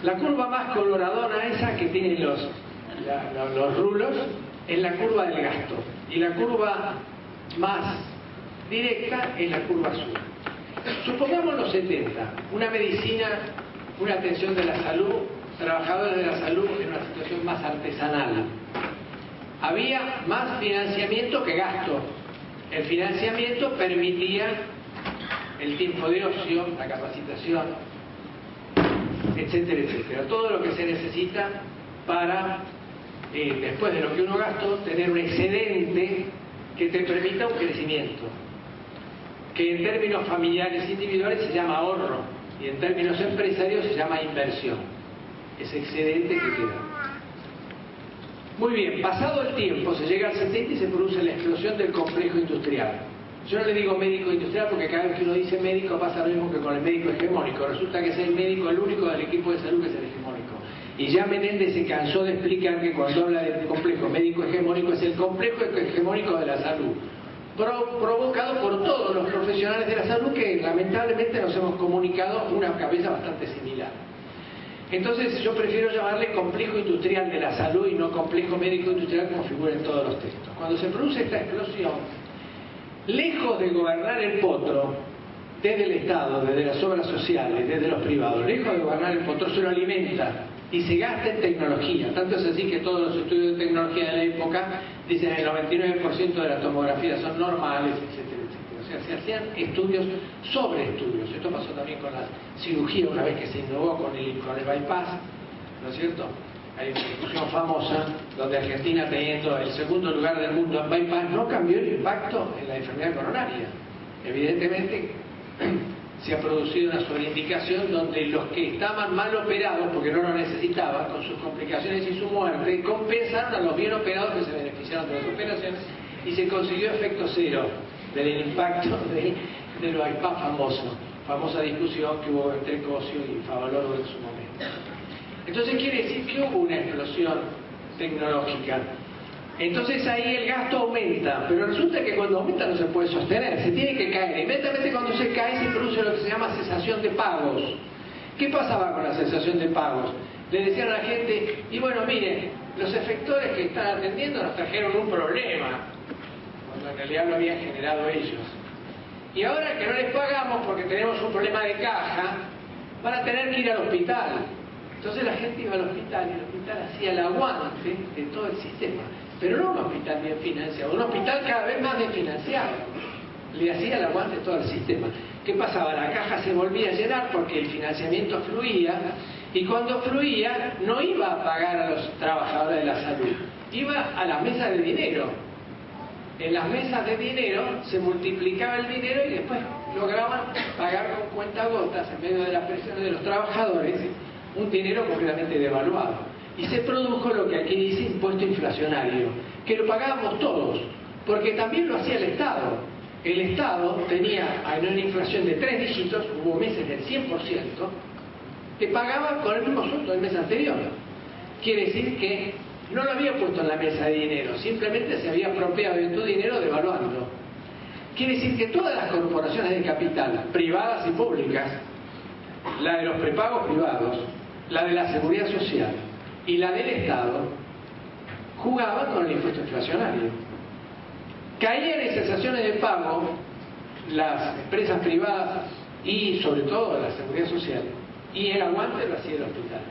Speaker 5: La curva más coloradona, esa que tiene los rulos, es la curva del gasto. Y la curva más directa es la curva azul. Supongamos los 70, una medicina, una atención de la salud, trabajadores de la salud en una situación más artesanal. Había más financiamiento que gasto. El financiamiento permitía el tiempo de ocio, la capacitación, etcétera, etcétera. Todo lo que se necesita para, después de lo que uno gastó, tener un excedente que te permita un crecimiento, que en términos familiares individuales se llama ahorro y en términos empresarios se llama inversión. Ese excedente que queda. Muy bien, pasado el tiempo, se llega al 70 y se produce la explosión del complejo industrial. Yo no le digo médico industrial porque cada vez que uno dice médico pasa lo mismo que con el médico hegemónico. Resulta que es el médico el único del equipo de salud que es el hegemónico. Y ya Menéndez se cansó de explicar que cuando habla del complejo médico hegemónico es el complejo hegemónico de la salud, provocado por todos los profesionales de la salud que lamentablemente nos hemos comunicado una cabeza bastante similar. Entonces yo prefiero llamarle complejo industrial de la salud y no complejo médico industrial como figura en todos los textos. Cuando se produce esta explosión, lejos de gobernar el potro desde el Estado, desde las obras sociales, desde los privados, lejos de gobernar el potro, se lo alimenta y se gasta en tecnología. Tanto es así que todos los estudios de tecnología de la época dicen que el 99% de las tomografías son normales, etcétera, etcétera. O sea, se hacían estudios sobre estudios. Esto pasó también con la cirugía una vez que se innovó con el bypass, ¿no es cierto? Hay una discusión famosa donde Argentina, teniendo el segundo lugar del mundo en bypass, no cambió el impacto en la enfermedad coronaria. Evidentemente se ha producido una sobreindicación donde los que estaban mal operados porque no lo necesitaban, con sus complicaciones y su muerte, compensaron a los bien operados que se beneficiaron de las operaciones y se consiguió efecto cero del impacto del bypass famosa discusión que hubo entre Cosio y Favaloro en su momento. Entonces quiere decir que hubo una explosión tecnológica. Entonces ahí el gasto aumenta, pero resulta que cuando aumenta no se puede sostener, se tiene que caer. Inmediatamente cuando se cae se produce lo que se llama cesación de pagos. ¿Qué pasaba con la cesación de pagos? Le decían a la gente, y bueno, miren, los efectores que están atendiendo nos trajeron un problema, cuando en realidad lo habían generado ellos. Y ahora que no les pagamos porque tenemos un problema de caja, van a tener que ir al hospital. Entonces la gente iba al hospital y el hospital hacía el aguante de todo el sistema. Pero no un hospital bien financiado, un hospital cada vez más desfinanciado. Le hacía el aguante todo el sistema. ¿Qué pasaba? La caja se volvía a llenar porque el financiamiento fluía, y cuando fluía no iba a pagar a los trabajadores de la salud, iba a las mesas de dinero. En las mesas de dinero se multiplicaba el dinero y después lograban pagar con cuentagotas, en medio de las presiones de los trabajadores, un dinero completamente devaluado. Y se produjo lo que aquí dice impuesto inflacionario, que lo pagábamos todos, porque también lo hacía el Estado. El Estado tenía una inflación de 3 dígitos, hubo meses del 100%, que pagaba con el mismo sueldo del mes anterior. Quiere decir que no lo había puesto en la mesa de dinero, simplemente se había apropiado de tu dinero devaluando. Quiere decir que todas las corporaciones de capital, privadas y públicas, la de los prepagos privados, la de la seguridad social y la del Estado, jugaban con el impuesto inflacionario. Caían en cesaciones de pago las empresas privadas y sobre todo la seguridad social, y el aguante lo hacía el hospital.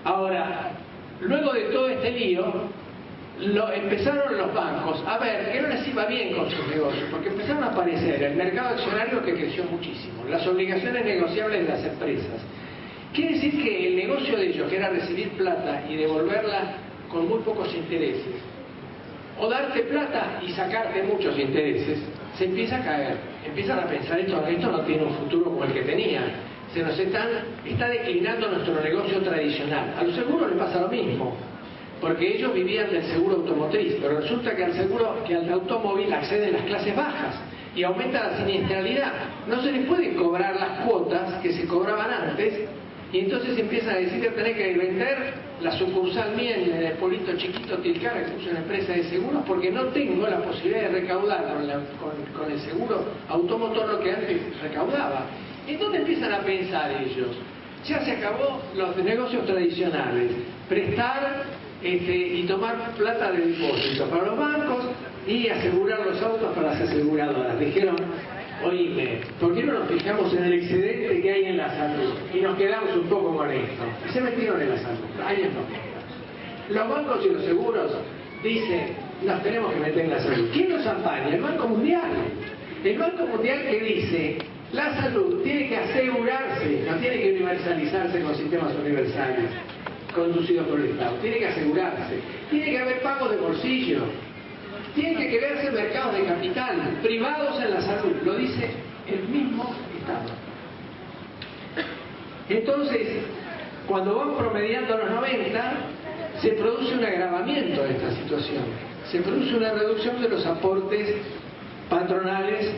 Speaker 5: Ahora, luego de todo este lío, empezaron los bancos a ver que no les iba bien con sus negocios, porque empezaron a aparecer el mercado accionario, que creció muchísimo, las obligaciones negociables de las empresas. Quiere decir que el negocio de ellos, que era recibir plata y devolverla con muy pocos intereses, o darte plata y sacarte muchos intereses, se empieza a caer. Empiezan a pensar, esto no tiene un futuro como el que tenía. Se nos está declinando nuestro negocio tradicional. A los seguros les pasa lo mismo, porque ellos vivían del seguro automotriz, pero resulta que al automóvil acceden las clases bajas y aumenta la siniestralidad. No se les puede cobrar las cuotas que se cobraban antes, y entonces empiezan a decir que tenés que vender la sucursal mía en el pueblito chiquito Tilcara, que puse una empresa de seguros, porque no tengo la posibilidad de recaudar con el seguro automotor lo que antes recaudaba. Entonces empiezan a pensar ellos, ya se acabó los negocios tradicionales, prestar y tomar plata de depósito para los bancos y asegurar los autos para las aseguradoras. Dijeron, oíme, ¿por qué no nos fijamos en el excedente que hay en la salud? Y nos quedamos un poco con esto. Y se metieron en la salud. Ahí no. Los bancos y los seguros dicen, nos tenemos que meter en la salud. ¿Quién nos apaña? El Banco Mundial. El Banco Mundial, que dice, la salud tiene que asegurarse, no tiene que universalizarse con sistemas universales conducidos por el Estado. Tiene que asegurarse. Tiene que haber pagos de bolsillo. Tienen que crearse mercados de capital privados en la salud, lo dice el mismo Estado. Entonces, cuando van promediando los 90, se produce un agravamiento de esta situación. Se produce una reducción de los aportes patronales,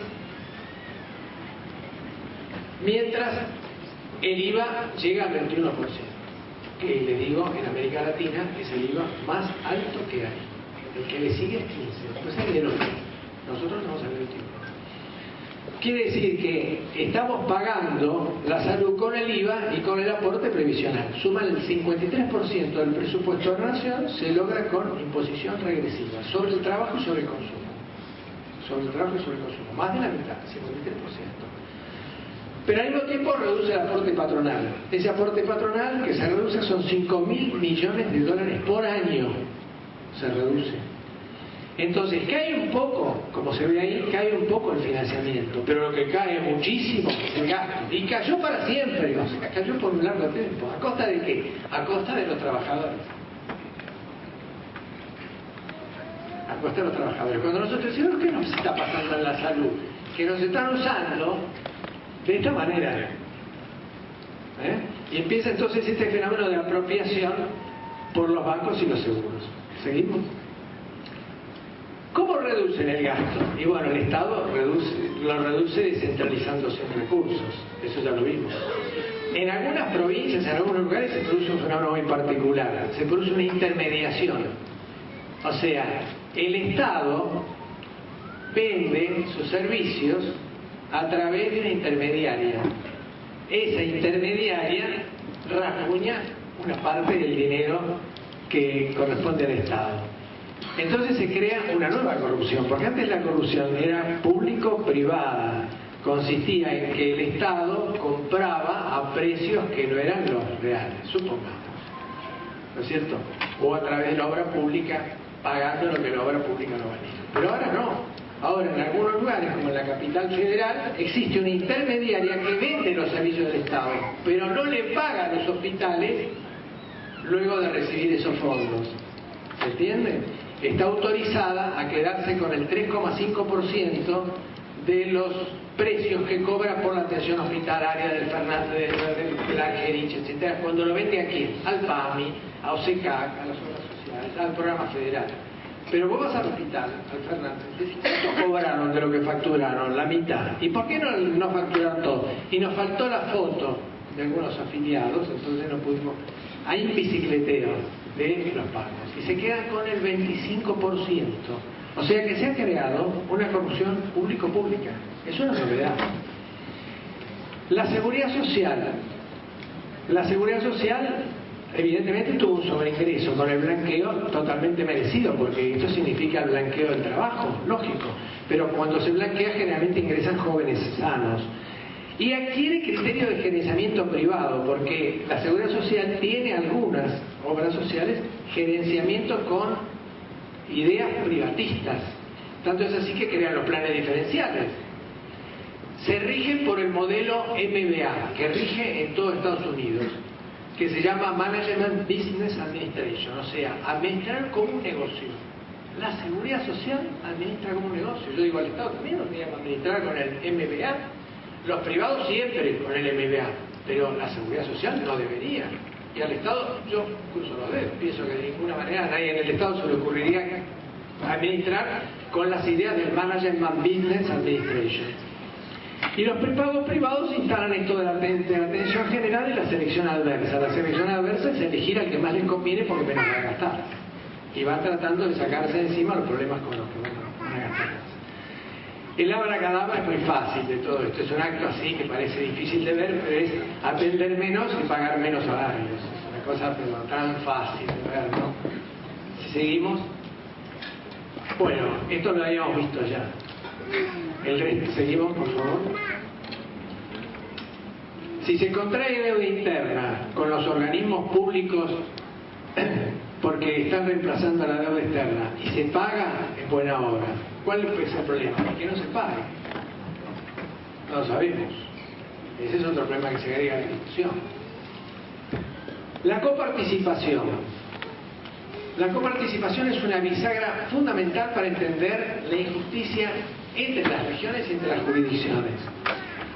Speaker 5: mientras el IVA llega al 21%, que les digo, en América Latina es el IVA más alto que hay. El que le sigue es 15, después hay el 8. Nosotros estamos al 21. Quiere decir que estamos pagando la salud con el IVA y con el aporte previsional. Suman el 53% del presupuesto de la nación, se logra con imposición regresiva sobre el trabajo y sobre el consumo. Sobre el trabajo y sobre el consumo. Más de la mitad, 53%. Pero al mismo tiempo reduce el aporte patronal. Ese aporte patronal que se reduce son $5.000 millones por año. Se reduce. Entonces cae un poco, como se ve ahí, cae un poco el financiamiento, pero lo que cae muchísimo es el gasto. Y cayó para siempre, o sea, cayó por un largo tiempo. ¿A costa de qué? A costa de los trabajadores. A costa de los trabajadores. Cuando nosotros decimos, ¿qué nos está pasando en la salud? Que nos están usando de esta manera. Y empieza entonces este fenómeno de apropiación por los bancos y los seguros. ¿Seguimos? ¿Cómo reducen el gasto? Y bueno, el Estado lo reduce descentralizándose en recursos. Eso ya lo vimos. En algunas provincias, en algunos lugares, se produce un fenómeno muy particular. Se produce una intermediación. O sea, el Estado vende sus servicios a través de una intermediaria. Esa intermediaria rasguña una parte del dinero que corresponde al Estado. Entonces se crea una nueva corrupción, porque antes la corrupción era público-privada, consistía en que el Estado compraba a precios que no eran los reales, supongamos, ¿no es cierto? O a través de la obra pública, pagando lo que la obra pública no valía. Pero ahora no. Ahora en algunos lugares, como en la capital federal, existe una intermediaria que vende los servicios del Estado, pero no le paga a los hospitales luego de recibir esos fondos. ¿Se entiende? Está autorizada a quedarse con el 3,5% de los precios que cobra por la atención hospitalaria del Fernández, del Argerich, etc. Cuando lo vende a quién? Al PAMI, a OSECAC, a las obras sociales, al programa federal. Pero vos vas al hospital, al Fernández, y decís, ¿cuánto cobraron de lo que facturaron? La mitad. ¿Y por qué no facturaron todo? Y nos faltó la foto de algunos afiliados, entonces no pudimos. Hay un bicicleteo de los pagos y se quedan con el 25%. O sea que se ha creado una corrupción público-pública. Es una novedad. La seguridad social evidentemente tuvo un sobreingreso con el blanqueo totalmente merecido, porque esto significa el blanqueo del trabajo, lógico. Pero cuando se blanquea generalmente ingresan jóvenes sanos. Y adquiere criterio de gerenciamiento privado, porque la seguridad social tiene algunas obras sociales gerenciamiento con ideas privatistas. Tanto es así que crean los planes diferenciales. Se rigen por el modelo MBA, que rige en todo Estados Unidos, que se llama Management Business Administration, o sea, administrar como un negocio. La seguridad social administra como un negocio. Yo digo, al Estado también lo tiene que administrar con el MBA. Los privados siempre con el MBA, pero la seguridad social no debería. Y al Estado, yo cruzo los dedos, pienso que de ninguna manera a nadie en el Estado se le ocurriría administrar con las ideas del Management Business Administration. Y los prepagos privados instalan esto de la atención general y la selección adversa. La selección adversa es elegir al que más les conviene porque menos va a gastar. Y va tratando de sacarse de encima los problemas con los que van a gastar. El abracadabra es muy fácil de todo esto. Es un acto así que parece difícil de ver, pero es atender menos y pagar menos salarios. Es una cosa pero tan fácil de ver, ¿no? Si seguimos. Bueno, esto lo habíamos visto ya. Seguimos, por favor. Si se contrae deuda interna con los organismos públicos porque están reemplazando la deuda externa y se paga en buena hora, ¿cuál es el problema? Que no se pague. No lo sabemos. Ese es otro problema que se agrega a la discusión. La coparticipación. La coparticipación es una bisagra fundamental para entender la injusticia entre las regiones y entre las jurisdicciones.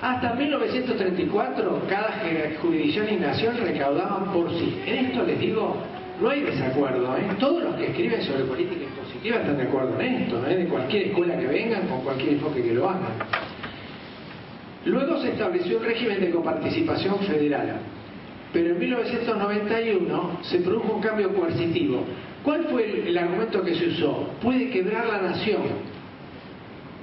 Speaker 5: Hasta 1934, cada jurisdicción y nación recaudaban por sí. En esto les digo, no hay desacuerdo, ¿eh? Todos los que escriben sobre política impositiva están de acuerdo en esto, ¿eh? De cualquier escuela que vengan, con cualquier enfoque que lo hagan. Luego se estableció el régimen de coparticipación federal, pero en 1991 se produjo un cambio coercitivo. ¿Cuál fue el argumento que se usó? Puede quebrar la nación.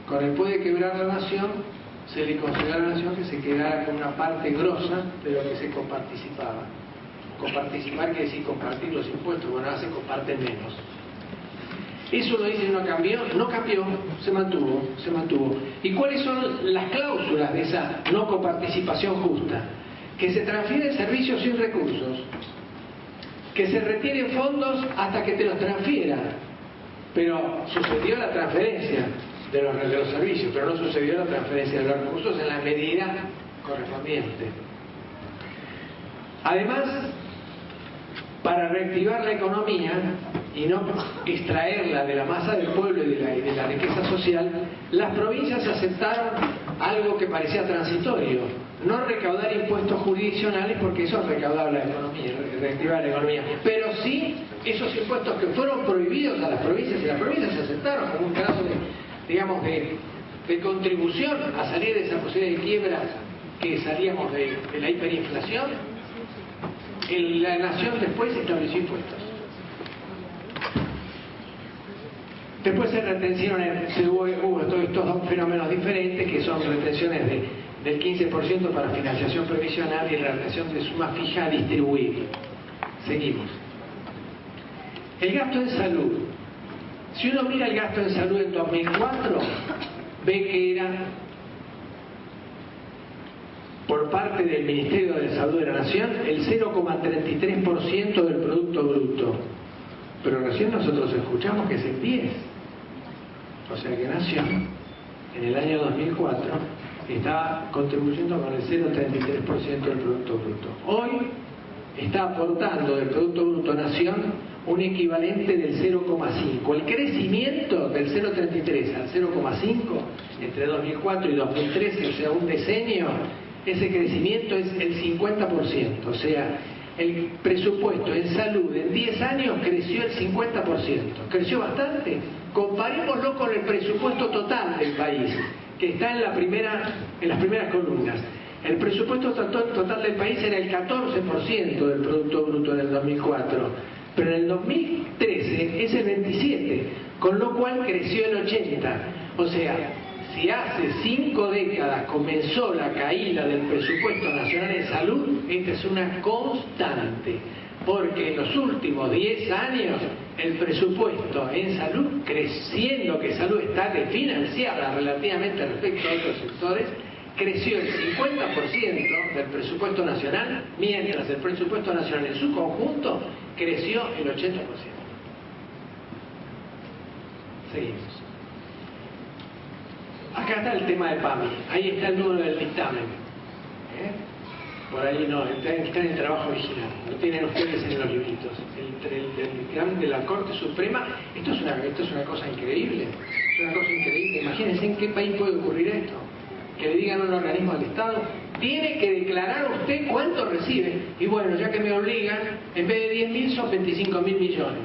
Speaker 5: Con el puede quebrar la nación, se le concedió a la nación que se quedara con una parte grosa de lo que se coparticipaba. Coparticipar quiere decir compartir los impuestos, bueno, ahora se comparten menos. Eso lo dice, no cambió, se mantuvo. ¿Y cuáles son las cláusulas de esa no coparticipación justa? Que se transfieren servicios sin recursos, que se retiren fondos hasta que te los transfieran, pero sucedió la transferencia de los servicios, pero no sucedió la transferencia de los recursos en la medida correspondiente. Además, para reactivar la economía y no extraerla de la masa del pueblo y de la riqueza social, las provincias aceptaron algo que parecía transitorio: no recaudar impuestos jurisdiccionales, porque eso recaudaba la economía, reactivaba la economía, pero sí esos impuestos que fueron prohibidos a las provincias, y las provincias se aceptaron como un grado de contribución a salir de esa posibilidad de quiebra que salíamos de la hiperinflación. La nación después estableció impuestos. Después se hubo todos estos dos fenómenos diferentes, que son retenciones del 15% para financiación previsional y la retención de suma fija a distribuir. Seguimos. El gasto en salud. Si uno mira el gasto en salud en 2004, ve que era, por parte del Ministerio de Salud de la Nación, el 0,33% del Producto Bruto. Pero recién nosotros escuchamos que es el 10%. O sea que Nación, en el año 2004, estaba contribuyendo con el 0,33% del Producto Bruto. Hoy está aportando del Producto Bruto Nación un equivalente del 0,5. El crecimiento del 0,33 al 0,5 entre 2004 y 2013, o sea, un decenio, ese crecimiento es el 50%. O sea, el presupuesto en salud en 10 años creció el 50%. ¿Creció bastante? Comparémoslo con el presupuesto total del país, que está en las primeras columnas. El presupuesto total del país era el 14% del Producto Bruto en el 2004. Pero en el 2013 es el 27%, con lo cual creció el 80%. O sea, si hace 5 décadas comenzó la caída del presupuesto nacional en salud, esta es una constante, porque en los últimos 10 años el presupuesto en salud, creciendo que salud está desfinanciada relativamente respecto a otros sectores, creció el 50% del presupuesto nacional, mientras el presupuesto nacional en su conjunto creció el 80%. Seguimos. Acá está el tema de PAMI, ahí está el número del dictamen. Por ahí no, está en el trabajo original, lo tienen ustedes en los libritos. El dictamen de la Corte Suprema, esto es una cosa increíble, es una cosa increíble. Imagínense en qué país puede ocurrir esto. Que le digan a un organismo del Estado, tiene que declarar usted cuánto recibe. Y bueno, ya que me obligan, en vez de 10.000 son 25.000 millones.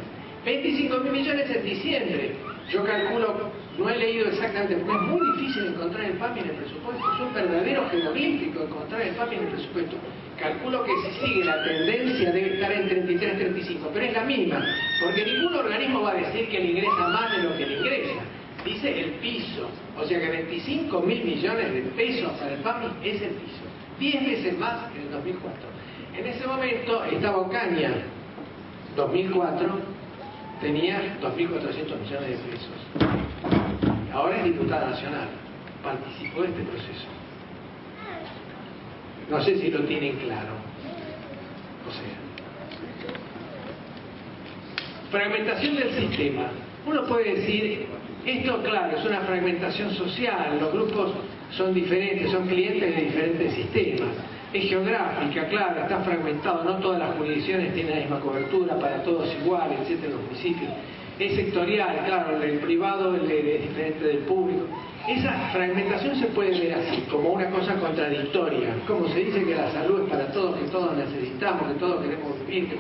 Speaker 5: 25.000 millones en diciembre. Yo calculo, no he leído exactamente, porque es muy difícil encontrar el PAMI en el presupuesto. Es un verdadero jeroglífico encontrar el PAMI en el presupuesto. Calculo que si sigue la tendencia debe estar en 33, 35, pero es la misma, porque ningún organismo va a decir que le ingresa más de lo que le ingresa. Dice el piso, o sea que 25.000 millones de pesos para el PAMI es el piso, 10 veces más que en el 2004. En ese momento estaba Ocaña, 2004 tenía 2.400 millones de pesos. Ahora es diputada nacional, participó de este proceso. No sé si lo tienen claro. O sea, fragmentación del sistema. Uno puede decir, esto claro, es una fragmentación social, los grupos son diferentes, son clientes de diferentes sistemas. Es geográfica, claro, está fragmentado, no todas las jurisdicciones tienen la misma cobertura, para todos igual, etcétera, en los municipios. Es sectorial, claro, el privado es diferente del público. Esa fragmentación se puede ver así, como una cosa contradictoria, como se dice que la salud es para todos, que todos necesitamos, que todos queremos vivir,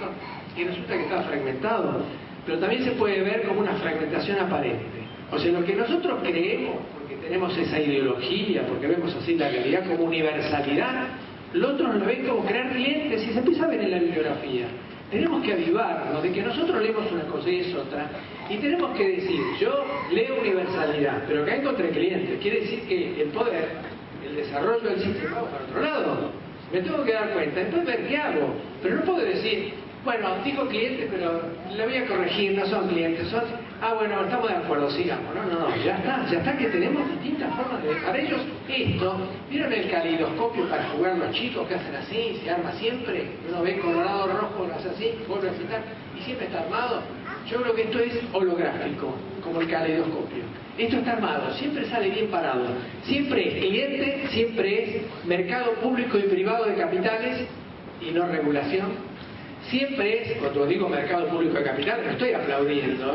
Speaker 5: y resulta que está fragmentado. Pero también se puede ver como una fragmentación aparente. O sea, lo que nosotros creemos, porque tenemos esa ideología, porque vemos así la realidad como universalidad, los otros lo ven como crear clientes y se empieza a ver en la bibliografía. Tenemos que avivarnos de que nosotros leemos una cosa y es otra, y tenemos que decir, yo leo universalidad, pero acá encontré clientes, quiere decir que el poder, el desarrollo del sistema va para otro lado. Me tengo que dar cuenta, después ver qué hago, pero no puedo decir, bueno, digo clientes, pero le voy a corregir, no son clientes, son... Ah, bueno, estamos de acuerdo, sigamos. No, ya está que tenemos distintas formas de... Para ellos, esto, ¿vieron el caleidoscopio para jugar los chicos que hacen así, se arma siempre? Uno ve colorado, rojo, lo hace así, vuelve a citar, y siempre está armado. Yo creo que esto es holográfico, como el caleidoscopio. Esto está armado, siempre sale bien parado. Siempre es cliente, siempre es mercado público y privado de capitales y no regulación. Siempre es, cuando digo mercado público de capitales, no estoy aplaudiendo,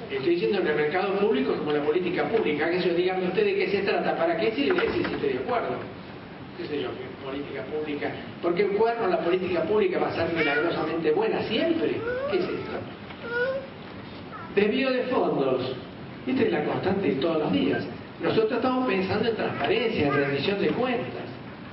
Speaker 5: estoy diciendo que el mercado público es como la política pública, que ellos digan ustedes de qué se trata, para qué sí, si estoy de acuerdo. ¿Qué sé yo? ¿Qué política pública? Porque el cuerno, la política pública va a ser milagrosamente buena siempre. ¿Qué es esto? Desvío de fondos. Esta es la constante de todos los días. Nosotros estamos pensando en transparencia, en rendición de cuentas.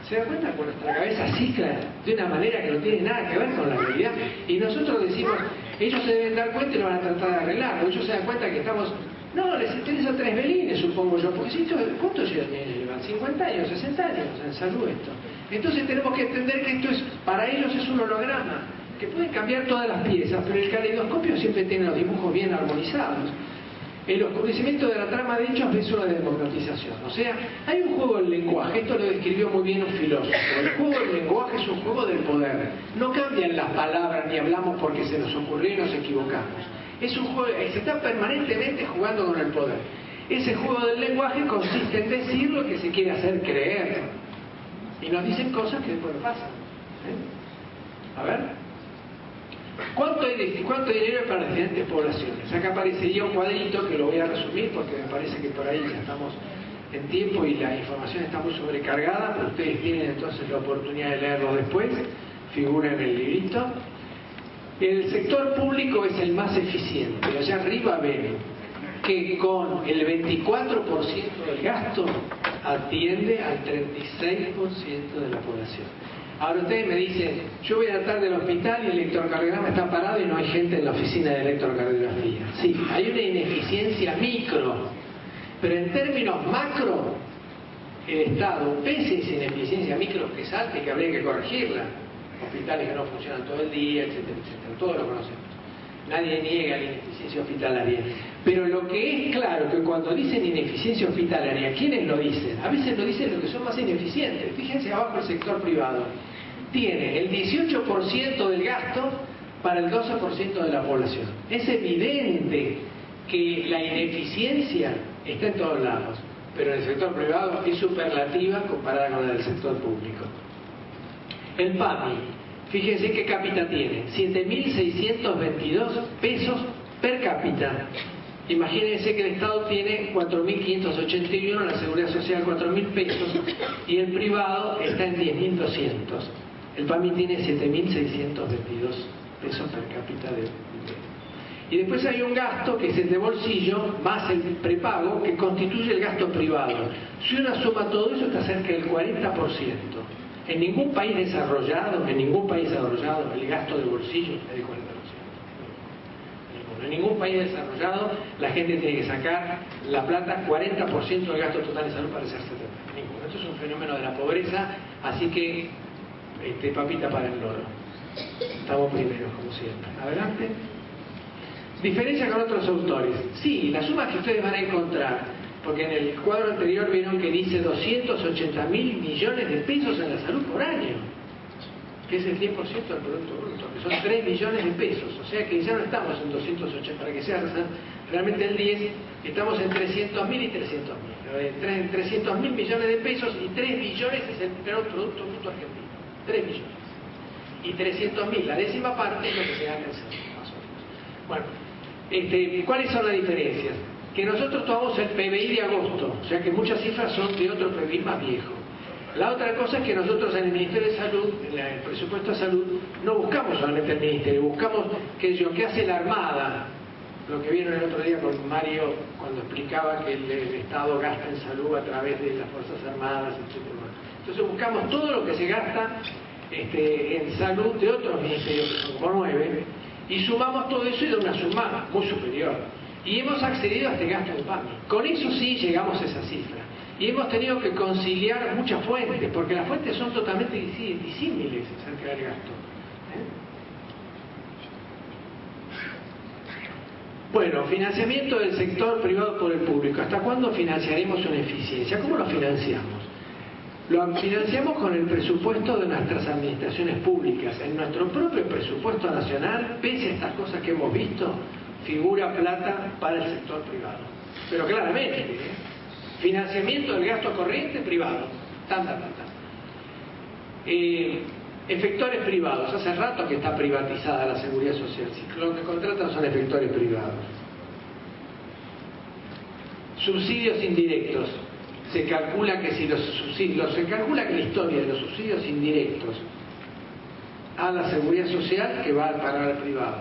Speaker 5: ¿Se da cuenta? Con nuestra cabeza cicla de una manera que no tiene nada que ver con la realidad. Y nosotros decimos, ellos se deben dar cuenta y lo van a tratar de arreglar. O ellos se dan cuenta que estamos... No, les interesa 3 belines, supongo yo. Porque si esto, ¿cuánto llevan? 50 años, 60 años en salud esto. Entonces tenemos que entender que esto es, para ellos es un holograma, que pueden cambiar todas las piezas, pero el caleidoscopio siempre tiene los dibujos bien armonizados. El oscurecimiento de la trama de hechos es una democratización. O sea, hay un juego del lenguaje, esto lo describió muy bien un filósofo. El juego del lenguaje es un juego del poder. No cambian las palabras ni hablamos porque se nos ocurrió y nos equivocamos. Es un juego, se está permanentemente jugando con el poder. Ese juego del lenguaje consiste en decir lo que se quiere hacer creer. Y nos dicen cosas que después no pasan. A ver. ¿Cuánto dinero hay para las diferentes poblaciones? Acá aparecería un cuadrito que lo voy a resumir porque me parece que por ahí ya estamos en tiempo y la información está muy sobrecargada, pero ustedes tienen entonces la oportunidad de leerlo después, figura en el librito. El sector público es el más eficiente. Allá arriba ven que con el 24% del gasto atiende al 36% de la población. Ahora ustedes me dicen, yo voy a tratar del hospital y el electrocardiograma está parado y no hay gente en la oficina de electrocardiografía. Sí, hay una ineficiencia micro, pero en términos macro, el Estado, pese a esa ineficiencia micro que es alta y que habría que corregirla, hospitales que no funcionan todo el día, etcétera, etcétera, todos lo conocemos. Nadie niega la ineficiencia hospitalaria. Pero lo que es claro que cuando dicen ineficiencia hospitalaria, ¿quiénes lo dicen? A veces lo dicen los que son más ineficientes. Fíjense abajo el sector privado. Tiene el 18% del gasto para el 12% de la población. Es evidente que la ineficiencia está en todos lados, pero en el sector privado es superlativa comparada con la del sector público. El PAMI, fíjense qué cápita tiene, 7.622 pesos per cápita. Imagínense que el Estado tiene 4.581, la Seguridad Social 4.000 pesos y el privado está en 10.200. El PAMI tiene 7.622 pesos per cápita de dinero. Y después hay un gasto que es el de bolsillo más el prepago que constituye el gasto privado. Si uno suma todo eso está cerca del 40%. En ningún país desarrollado, el gasto de bolsillo es del 40%. En ningún país desarrollado la gente tiene que sacar la plata, 40% del gasto total de salud para hacerse tratar. Ninguno. Esto es un fenómeno de la pobreza, así que papita para el loro. Estamos primeros, como siempre. Adelante. Diferencia con otros autores. Sí, las sumas que ustedes van a encontrar, porque en el cuadro anterior vieron que dice 280.000 millones de pesos en la salud por año, que es el 10% del Producto Bruto, que son 3 millones de pesos. O sea que ya no estamos en 280, para que sea realmente el 10, estamos en 300.000 y 300.000. En 300.000 millones de pesos y 3 billones es el Producto Bruto argentino. 3 millones. Y 300.000, la décima parte es lo que se gana en salud, más o menos. Bueno, ¿cuáles son las diferencias? Que nosotros tomamos el PBI de agosto, o sea que muchas cifras son de otro PBI más viejo. La otra cosa es que nosotros en el Ministerio de Salud, en el presupuesto de salud, no buscamos solamente el Ministerio, buscamos que hace la Armada, lo que vieron el otro día con Mario cuando explicaba que el Estado gasta en salud a través de las Fuerzas Armadas, etc. Entonces buscamos todo lo que se gasta en salud de otros ministerios, que son como 9, y sumamos todo eso y da una suma muy superior. Y hemos accedido a este gasto de PAMI. Con eso sí llegamos a esa cifra. Y hemos tenido que conciliar muchas fuentes, porque las fuentes son totalmente disímiles acerca del gasto. Bueno, financiamiento del sector privado por el público. ¿Hasta cuándo financiaremos una eficiencia? ¿Cómo lo financiamos? Lo financiamos con el presupuesto de nuestras administraciones públicas. En nuestro propio presupuesto nacional, pese a estas cosas que hemos visto, figura plata para el sector privado. Pero claramente, financiamiento del gasto corriente privado. Tanta. Efectores privados. Hace rato que está privatizada la seguridad social. Si lo que contratan son efectores privados. Subsidios indirectos. Se calcula que si se calcula que la historia de los subsidios indirectos a la seguridad social que va a pagar al privado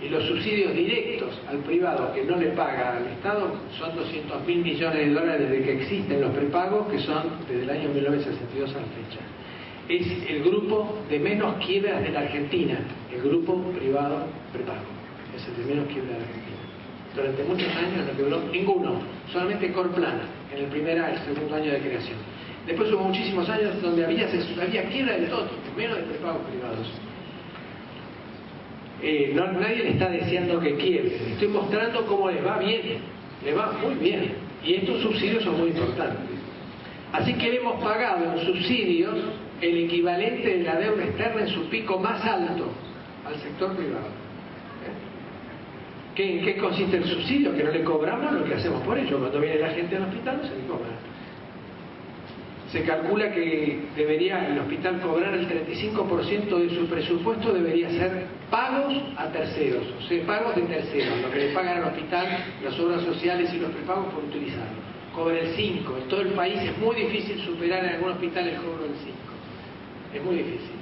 Speaker 5: y los subsidios directos al privado que no le paga al Estado son 200.000 millones de dólares desde que existen los prepagos, que son desde el año 1962 a la fecha. Es el grupo de menos quiebras de la Argentina, el grupo privado prepago. Es el de menos quiebras de la Argentina. Durante muchos años no quebró ninguno, solamente Corplana, en el segundo año de creación. Después hubo muchísimos años donde había quiebra de todo, menos de prepagos privados. Nadie le está deseando que quiebre, estoy mostrando cómo les va bien. le va muy bien. Y estos subsidios son muy importantes. Así que le hemos pagado en subsidios el equivalente de la deuda externa en su pico más alto al sector privado. ¿En qué consiste el subsidio? Que no le cobramos lo que hacemos por ello. Cuando viene la gente al hospital no se le cobra. Se calcula que debería el hospital cobrar el 35% de su presupuesto, debería ser pagos a terceros, o sea, pagos de terceros, lo que le pagan al hospital, las obras sociales y los prepagos por utilizarlo. Cobra el 5%. En todo el país es muy difícil superar en algún hospital el cobro del 5%. Es muy difícil.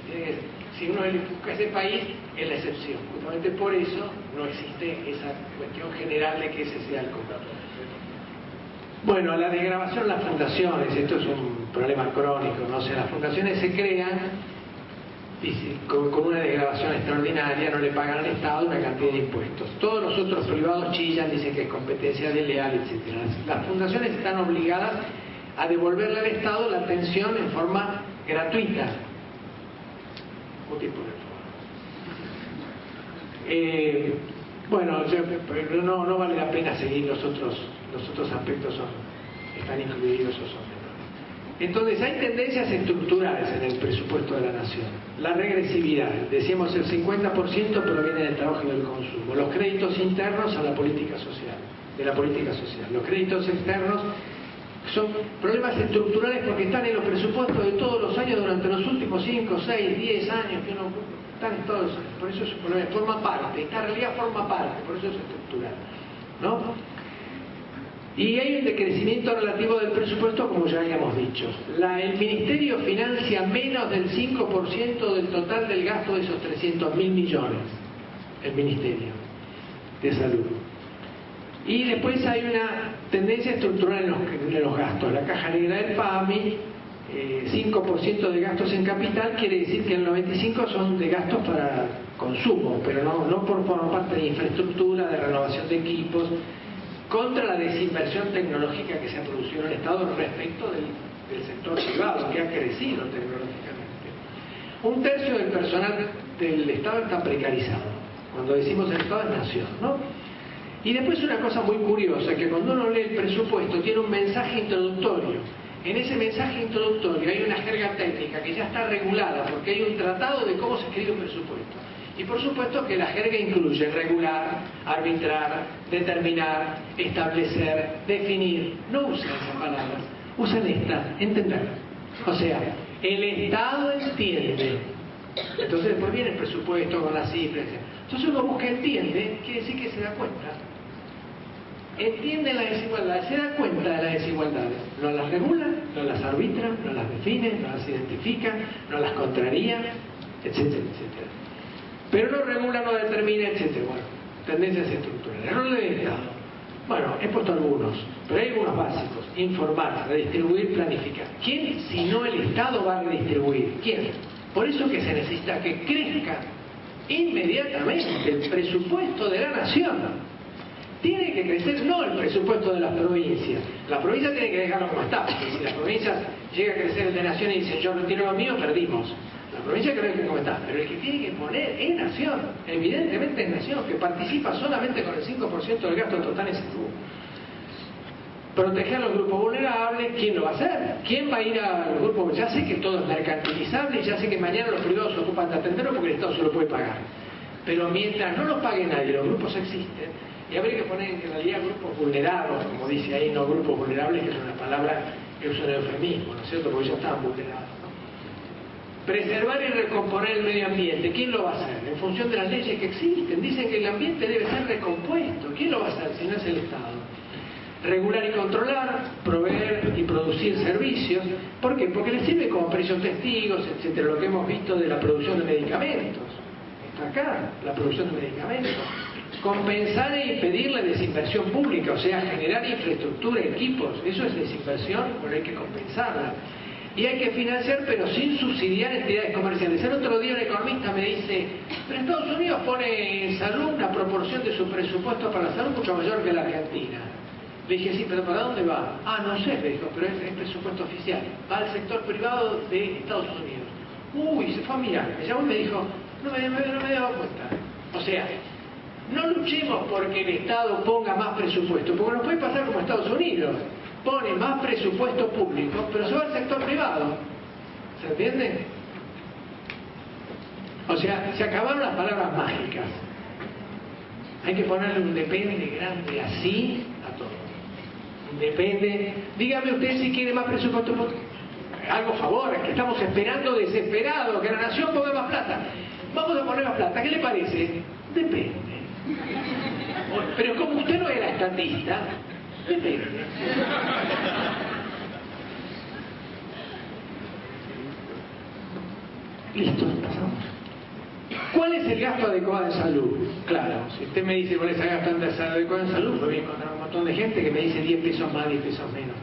Speaker 5: Si uno busca ese país, es la excepción. Justamente por eso no existe esa cuestión general de que ese sea el cobro. Bueno, la desgravación de las fundaciones, esto es un problema crónico, ¿no? O sea, las fundaciones se crean con una desgravación extraordinaria, no le pagan al Estado una cantidad de impuestos. Todos los otros privados chillan, dicen que es competencia desleal, etc. Las fundaciones están obligadas a devolverle al Estado la atención en forma gratuita. Un tipo de forma. Bueno, no vale la pena seguir los otros aspectos, están incluidos o son menores. Entonces hay tendencias estructurales en el presupuesto de la nación. La regresividad, decíamos el 50% proviene del trabajo y del consumo. Los créditos internos a la política social, de la política social. Los créditos externos son problemas estructurales porque están en los presupuestos de todos los años durante los últimos 5, 6, 10 años que uno están en todos los años. Por eso es un problema, forma parte, esta realidad forma parte, por eso es estructural, ¿no? Y hay un decrecimiento relativo del presupuesto, como ya habíamos dicho. El Ministerio financia menos del 5% del total del gasto de esos 300.000 millones, el Ministerio de Salud. Y después hay una tendencia estructural en los gastos. La caja negra del PAMI, 5% de gastos en capital, quiere decir que el 95% son de gastos para consumo, pero no por formar parte de infraestructura, de renovación de equipos, contra la desinversión tecnológica que se ha producido en el Estado respecto del sector privado, que ha crecido tecnológicamente. 1/3 del personal del Estado está precarizado. Cuando decimos el Estado es nación, ¿no? Y después una cosa muy curiosa, que cuando uno lee el presupuesto tiene un mensaje introductorio. En ese mensaje introductorio hay una jerga técnica que ya está regulada, porque hay un tratado de cómo se escribe un presupuesto. Y por supuesto que la jerga incluye regular, arbitrar, determinar, establecer, definir. No usan esas palabras, usan esta, entender. O sea, el Estado entiende. Entonces después viene el presupuesto con las cifras. Entonces uno busca entiende, quiere decir que se da cuenta. Entiende las desigualdades, se da cuenta de las desigualdades. No las regula, no las arbitra, no las define, no las identifica, no las contraría, etcétera, etcétera. Pero no regula, no determina, etcétera. Bueno, tendencias estructurales. El rol del Estado. Bueno, he puesto algunos, pero hay algunos básicos. Informar, redistribuir, planificar. ¿Quién, si no el Estado, va a redistribuir? ¿Quién? Por eso que se necesita que crezca inmediatamente el presupuesto de la nación. Tiene que crecer no el presupuesto de las provincias. La provincia tiene que dejarlo como está, porque si las provincias llega a crecer el de nación y dicen yo retiro lo mío, perdimos. La provincia creo que como está, pero el que tiene que poner es nación, evidentemente es nación, que participa solamente con el 5% del gasto total en salud. Proteger a los grupos vulnerables, ¿quién lo va a hacer? ¿Quién va a ir a los grupos? Ya sé que todo es mercantilizable, ya sé que mañana los privados se ocupan de atenderlo porque el Estado se lo puede pagar. Pero mientras no los pague nadie, los grupos existen, y habría que poner en realidad grupos vulnerados, como dice ahí, no grupos vulnerables, que es una palabra que usa el eufemismo, ¿no es cierto? Porque ya estaban vulnerados, ¿no? Preservar y recomponer el medio ambiente, ¿quién lo va a hacer? En función de las leyes que existen, dicen que el ambiente debe ser recompuesto, ¿quién lo va a hacer si no es el Estado? Regular y controlar, proveer y producir servicios, ¿por qué? Porque les sirve como precios testigos, etcétera, lo que hemos visto de la producción de medicamentos. Está acá, la producción de medicamentos. Compensar e impedir la desinversión pública, o sea, generar infraestructura, equipos, eso es desinversión, pero hay que compensarla. Y hay que financiar, pero sin subsidiar entidades comerciales. El otro día un economista me dice, pero Estados Unidos pone en salud una proporción de su presupuesto para la salud mucho mayor que la Argentina. Le dije, sí, pero ¿para dónde va? Ah, no sé, me dijo, pero es presupuesto oficial. Va al sector privado de Estados Unidos. Uy, se fue a mirar. Me llamó y me dijo, no me he dado cuenta. O sea, No luchemos porque el Estado ponga más presupuesto, porque nos puede pasar como Estados Unidos, pone más presupuesto público, pero se va al sector privado. ¿Se entiende? O sea, se acabaron las palabras mágicas. Hay que ponerle un depende grande así a todo. Un depende. Dígame usted si quiere más presupuesto. Hago favor, que estamos esperando desesperados que la nación ponga más plata. Vamos a poner más plata. ¿Qué le parece? Depende. Pero como usted no era estatista, depende. Listo, pasamos. ¿Cuál es el gasto adecuado de salud? Claro, si usted me dice cuál es el gasto adecuado de salud, pues voy a encontrar un montón de gente que me dice 10 pesos más, 10 pesos menos.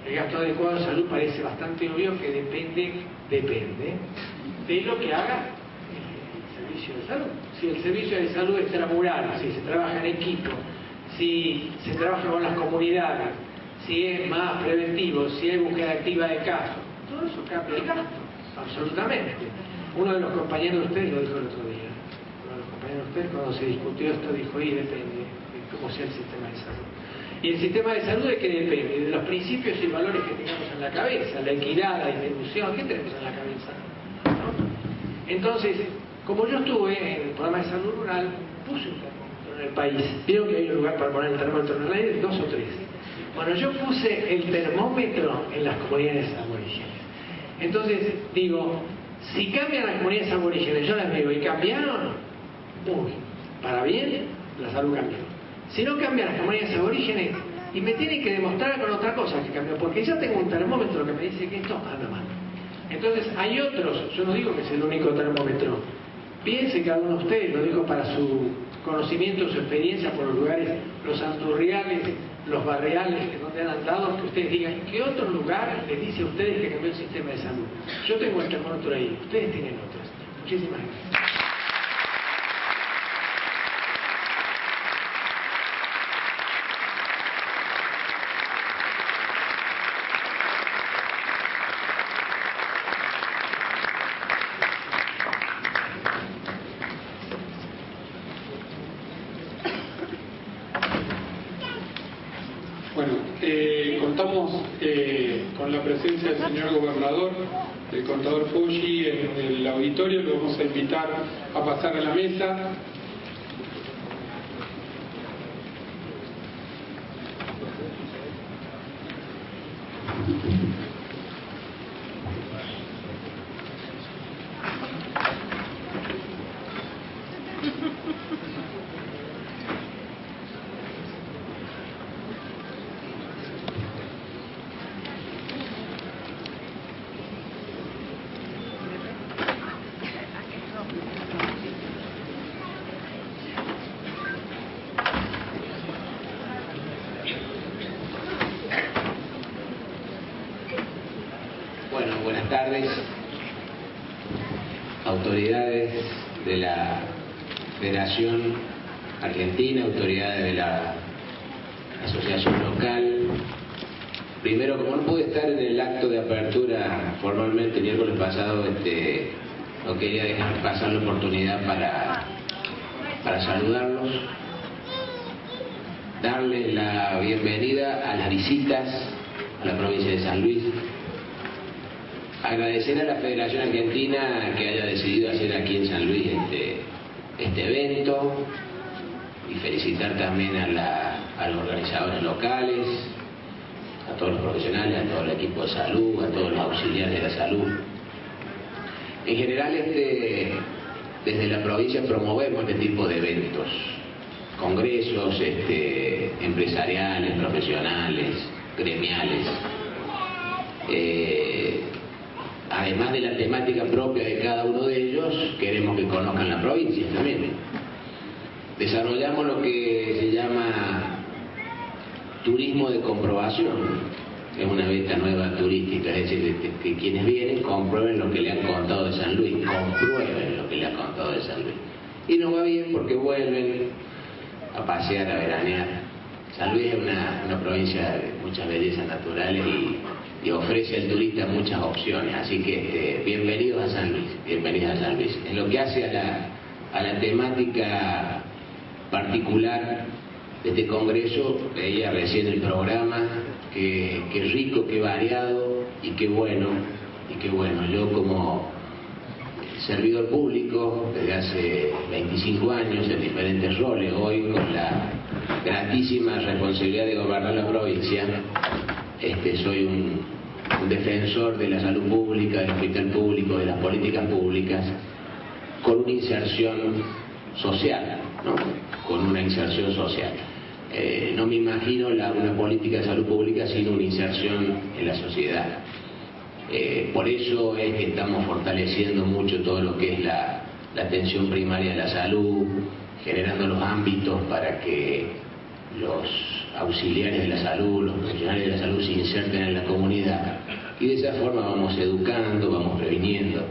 Speaker 5: El gasto adecuado de salud parece bastante obvio que depende de lo que haga el servicio de salud. Si el servicio de salud es extramural, si se trabaja en equipo, si se trabaja con las comunidades, si es más preventivo, si hay búsqueda activa de casos, todo eso cambia el gasto, absolutamente. Uno de los compañeros de ustedes lo dijo el otro día. Uno de los compañeros de ustedes, cuando se discutió esto, dijo, y depende de cómo sea el sistema de salud. Y el sistema de salud, ¿de qué depende? De los principios y valores que tengamos en la cabeza, la equidad, la distribución, ¿qué tenemos en la cabeza? ¿No? Entonces, como yo estuve en el programa de salud rural, puse un termómetro en el país. Vieron que hay un lugar para poner el termómetro en el aire, 2 o 3. Bueno, yo puse el termómetro en las comunidades aborígenes. Entonces, digo, si cambian las comunidades aborígenes, yo las veo y cambiaron, uy, para bien, la salud cambió. Si no cambian las comunidades aborígenes, y me tienen que demostrar con otra cosa que cambió, porque ya tengo un termómetro que me dice que esto anda mal. Entonces hay otros, yo no digo que es el único termómetro, piense cada uno de ustedes, lo digo para su conocimiento, su experiencia por los lugares, los andurriales, los barriales que donde han andado, que ustedes digan, ¿qué otro lugar les dice a ustedes que cambió el sistema de salud? Yo tengo el termómetro ahí, ustedes tienen otros. Muchísimas gracias.
Speaker 1: Contamos con la presencia del señor gobernador, del contador Foggi en el auditorio. Lo vamos a invitar a pasar a la mesa.
Speaker 6: Buenas tardes, autoridades de la Federación Argentina, autoridades de la Asociación Local. Primero, como no pude estar en el acto de apertura formalmente el miércoles pasado, no quería dejar pasar la oportunidad para saludarlos, darles la bienvenida a las visitas a la provincia de San Luis. Agradecer a la Federación Argentina que haya decidido hacer aquí en San Luis este evento y felicitar también a los organizadores locales, a todos los profesionales, a todo el equipo de salud, a todos los auxiliares de la salud. En general, desde la provincia promovemos este tipo de eventos, congresos empresariales, profesionales, gremiales. Además de la temática propia de cada uno de ellos, queremos que conozcan la provincia también. Desarrollamos lo que se llama turismo de comprobación, que es una beta nueva turística, es decir, que quienes vienen comprueben lo que le han contado de San Luis, comprueben lo que le han contado de San Luis. Y nos va bien porque vuelven a pasear, a veranear. San Luis es una provincia de muchas bellezas naturales y ofrece al turista muchas opciones, así que bienvenidos a San Luis, bienvenidos a San Luis. En lo que hace a la temática particular de este congreso. Veía recién el programa, qué rico, qué variado y qué bueno. Yo como servidor público desde hace 25 años en diferentes roles, hoy con la gratísima responsabilidad de gobernar la provincia, soy un defensor de la salud pública, del hospital público, de las políticas públicas, con una inserción social, ¿no? Con una inserción social. No me imagino una política de salud pública sin una inserción en la sociedad. Por eso es que estamos fortaleciendo mucho todo lo que es la atención primaria de la salud, generando los ámbitos para que los auxiliares de la salud, los profesionales de la salud se inserten en la comunidad, y de esa forma vamos educando, vamos previniendo,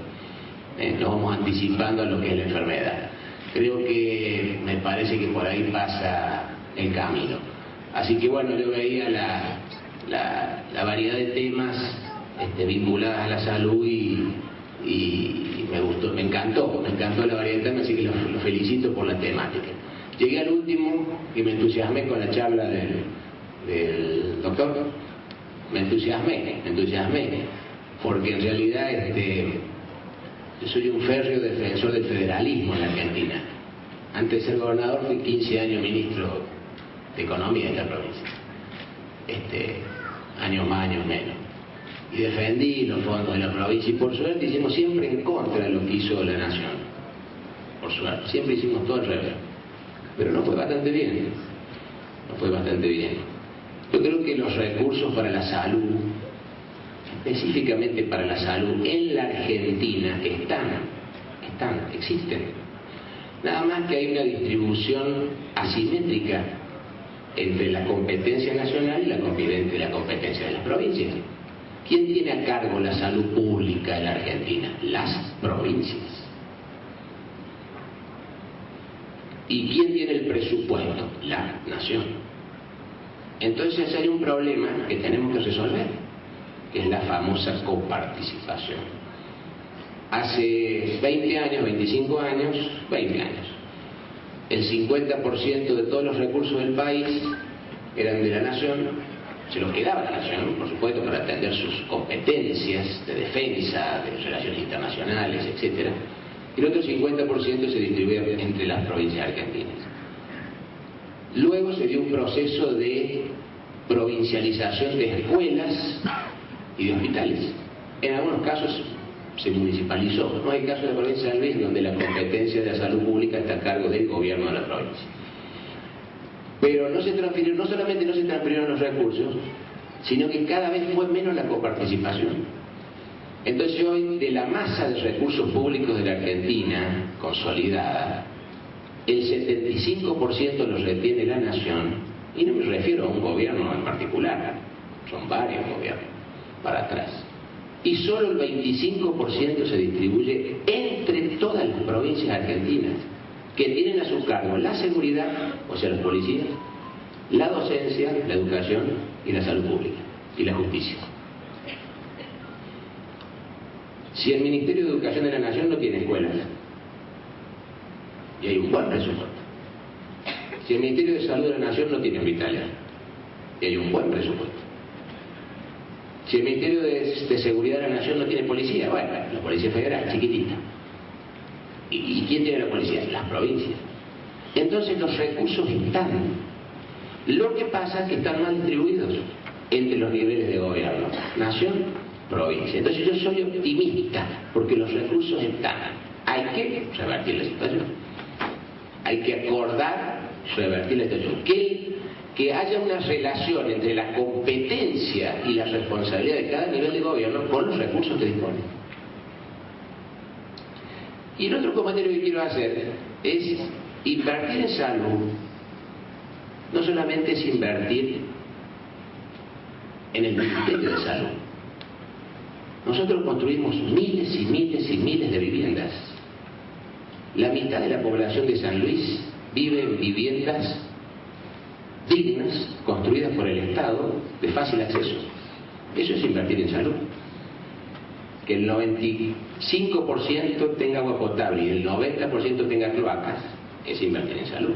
Speaker 6: nos vamos anticipando a lo que es la enfermedad. Creo que me parece que por ahí pasa el camino. Así que bueno, yo veía la variedad de temas vinculadas a la salud y me gustó, me encantó la variedad de temas, así que lo felicito por la temática. Llegué al último y me entusiasmé con la charla del doctor. Me entusiasmé, porque en realidad yo soy un férreo defensor del federalismo en la Argentina. Antes de ser gobernador fui 15 años ministro de Economía de esta provincia. Años más, años menos. Y defendí los fondos de la provincia, y por suerte hicimos siempre en contra de lo que hizo la nación. Por suerte, siempre hicimos todo al revés. Pero no fue bastante bien. Yo creo que los recursos para la salud, específicamente para la salud en la Argentina, existen. Nada más que hay una distribución asimétrica entre la competencia nacional y la competencia de las provincias. ¿Quién tiene a cargo la salud pública en la Argentina? Las provincias. ¿Y quién tiene el presupuesto? La nación. Entonces hay un problema que tenemos que resolver, que es la famosa coparticipación. Hace 20 años, 25 años, el 50% de todos los recursos del país eran de la nación. Se los quedaba la nación, por supuesto, para atender sus competencias de defensa, de relaciones internacionales, etc. Y el otro 50% se distribuía entre las provincias argentinas. Luego se dio un proceso de provincialización de escuelas y de hospitales. En algunos casos se municipalizó. No hay caso de la provincia de San Luis donde la competencia de la salud pública está a cargo del gobierno de la provincia. Pero no solamente no se transfirieron los recursos, sino que cada vez fue menos la coparticipación. Entonces hoy, de la masa de recursos públicos de la Argentina consolidada, el 75% los retiene la nación, y no me refiero a un gobierno en particular, son varios gobiernos para atrás. Y solo el 25% se distribuye entre todas las provincias argentinas, que tienen a su cargo la seguridad, o sea, los policías, la docencia, la educación y la salud pública y la justicia. Si el Ministerio de Educación de la Nación no tiene escuelas, y hay un buen presupuesto. Si el Ministerio de Salud de la Nación no tiene hospitales, y hay un buen presupuesto. Si el Ministerio de Seguridad de la Nación no tiene policía, bueno, la Policía Federal, chiquitita. ¿Y quién tiene la policía? Las provincias. Entonces los recursos están. Lo que pasa es que están mal distribuidos entre los niveles de gobierno. Nación, provincia. Entonces yo soy optimista porque los recursos están. Hay que revertir la situación. Hay que acordar revertir la situación. Que haya una relación entre la competencia y la responsabilidad de cada nivel de gobierno con los recursos que dispone. Y el otro comentario que quiero hacer es invertir en salud. No solamente es invertir en el Ministerio de Salud. Nosotros construimos miles y miles y miles de viviendas. La mitad de la población de San Luis vive en viviendas dignas, construidas por el Estado, de fácil acceso. Eso es invertir en salud. Que el 95% tenga agua potable y el 90% tenga cloacas, es invertir en salud.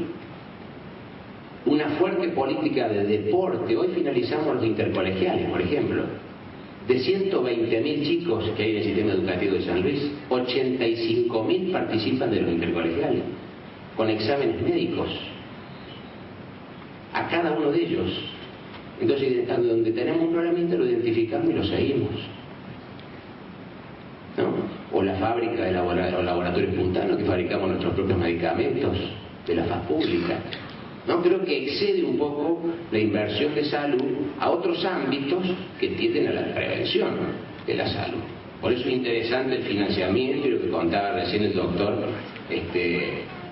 Speaker 6: una fuerte política de deporte. Hoy finalizamos los intercolegiales, por ejemplo. De 120.000 chicos que hay en el sistema educativo de San Luis, 85.000 participan de los intercolegiales, con exámenes médicos a cada uno de ellos. Entonces, donde tenemos un problemita lo identificamos y lo seguimos, ¿no? O la fábrica de laboratorios puntanos, que fabricamos nuestros propios medicamentos de la faz pública, ¿no? Creo que excede un poco la inversión de salud a otros ámbitos que tienden a la prevención de la salud. Por eso es interesante el financiamiento y lo que contaba recién el doctor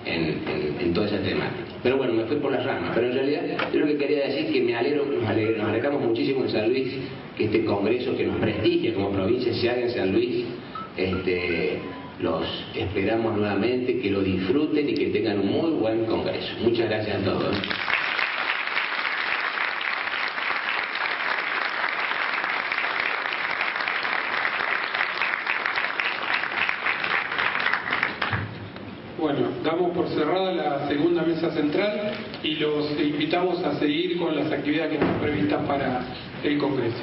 Speaker 6: en toda esa temática. Pero bueno, me fui por las ramas. Pero en realidad yo lo que quería decir es que nos alegramos muchísimo en San Luis que este congreso que nos prestigia como provincia se haga en San Luis. Los esperamos nuevamente, que lo disfruten y que tengan un muy buen congreso. Muchas gracias a todos.
Speaker 1: Bueno, damos por cerrada la segunda mesa central y los invitamos a seguir con las actividades que están previstas para el congreso.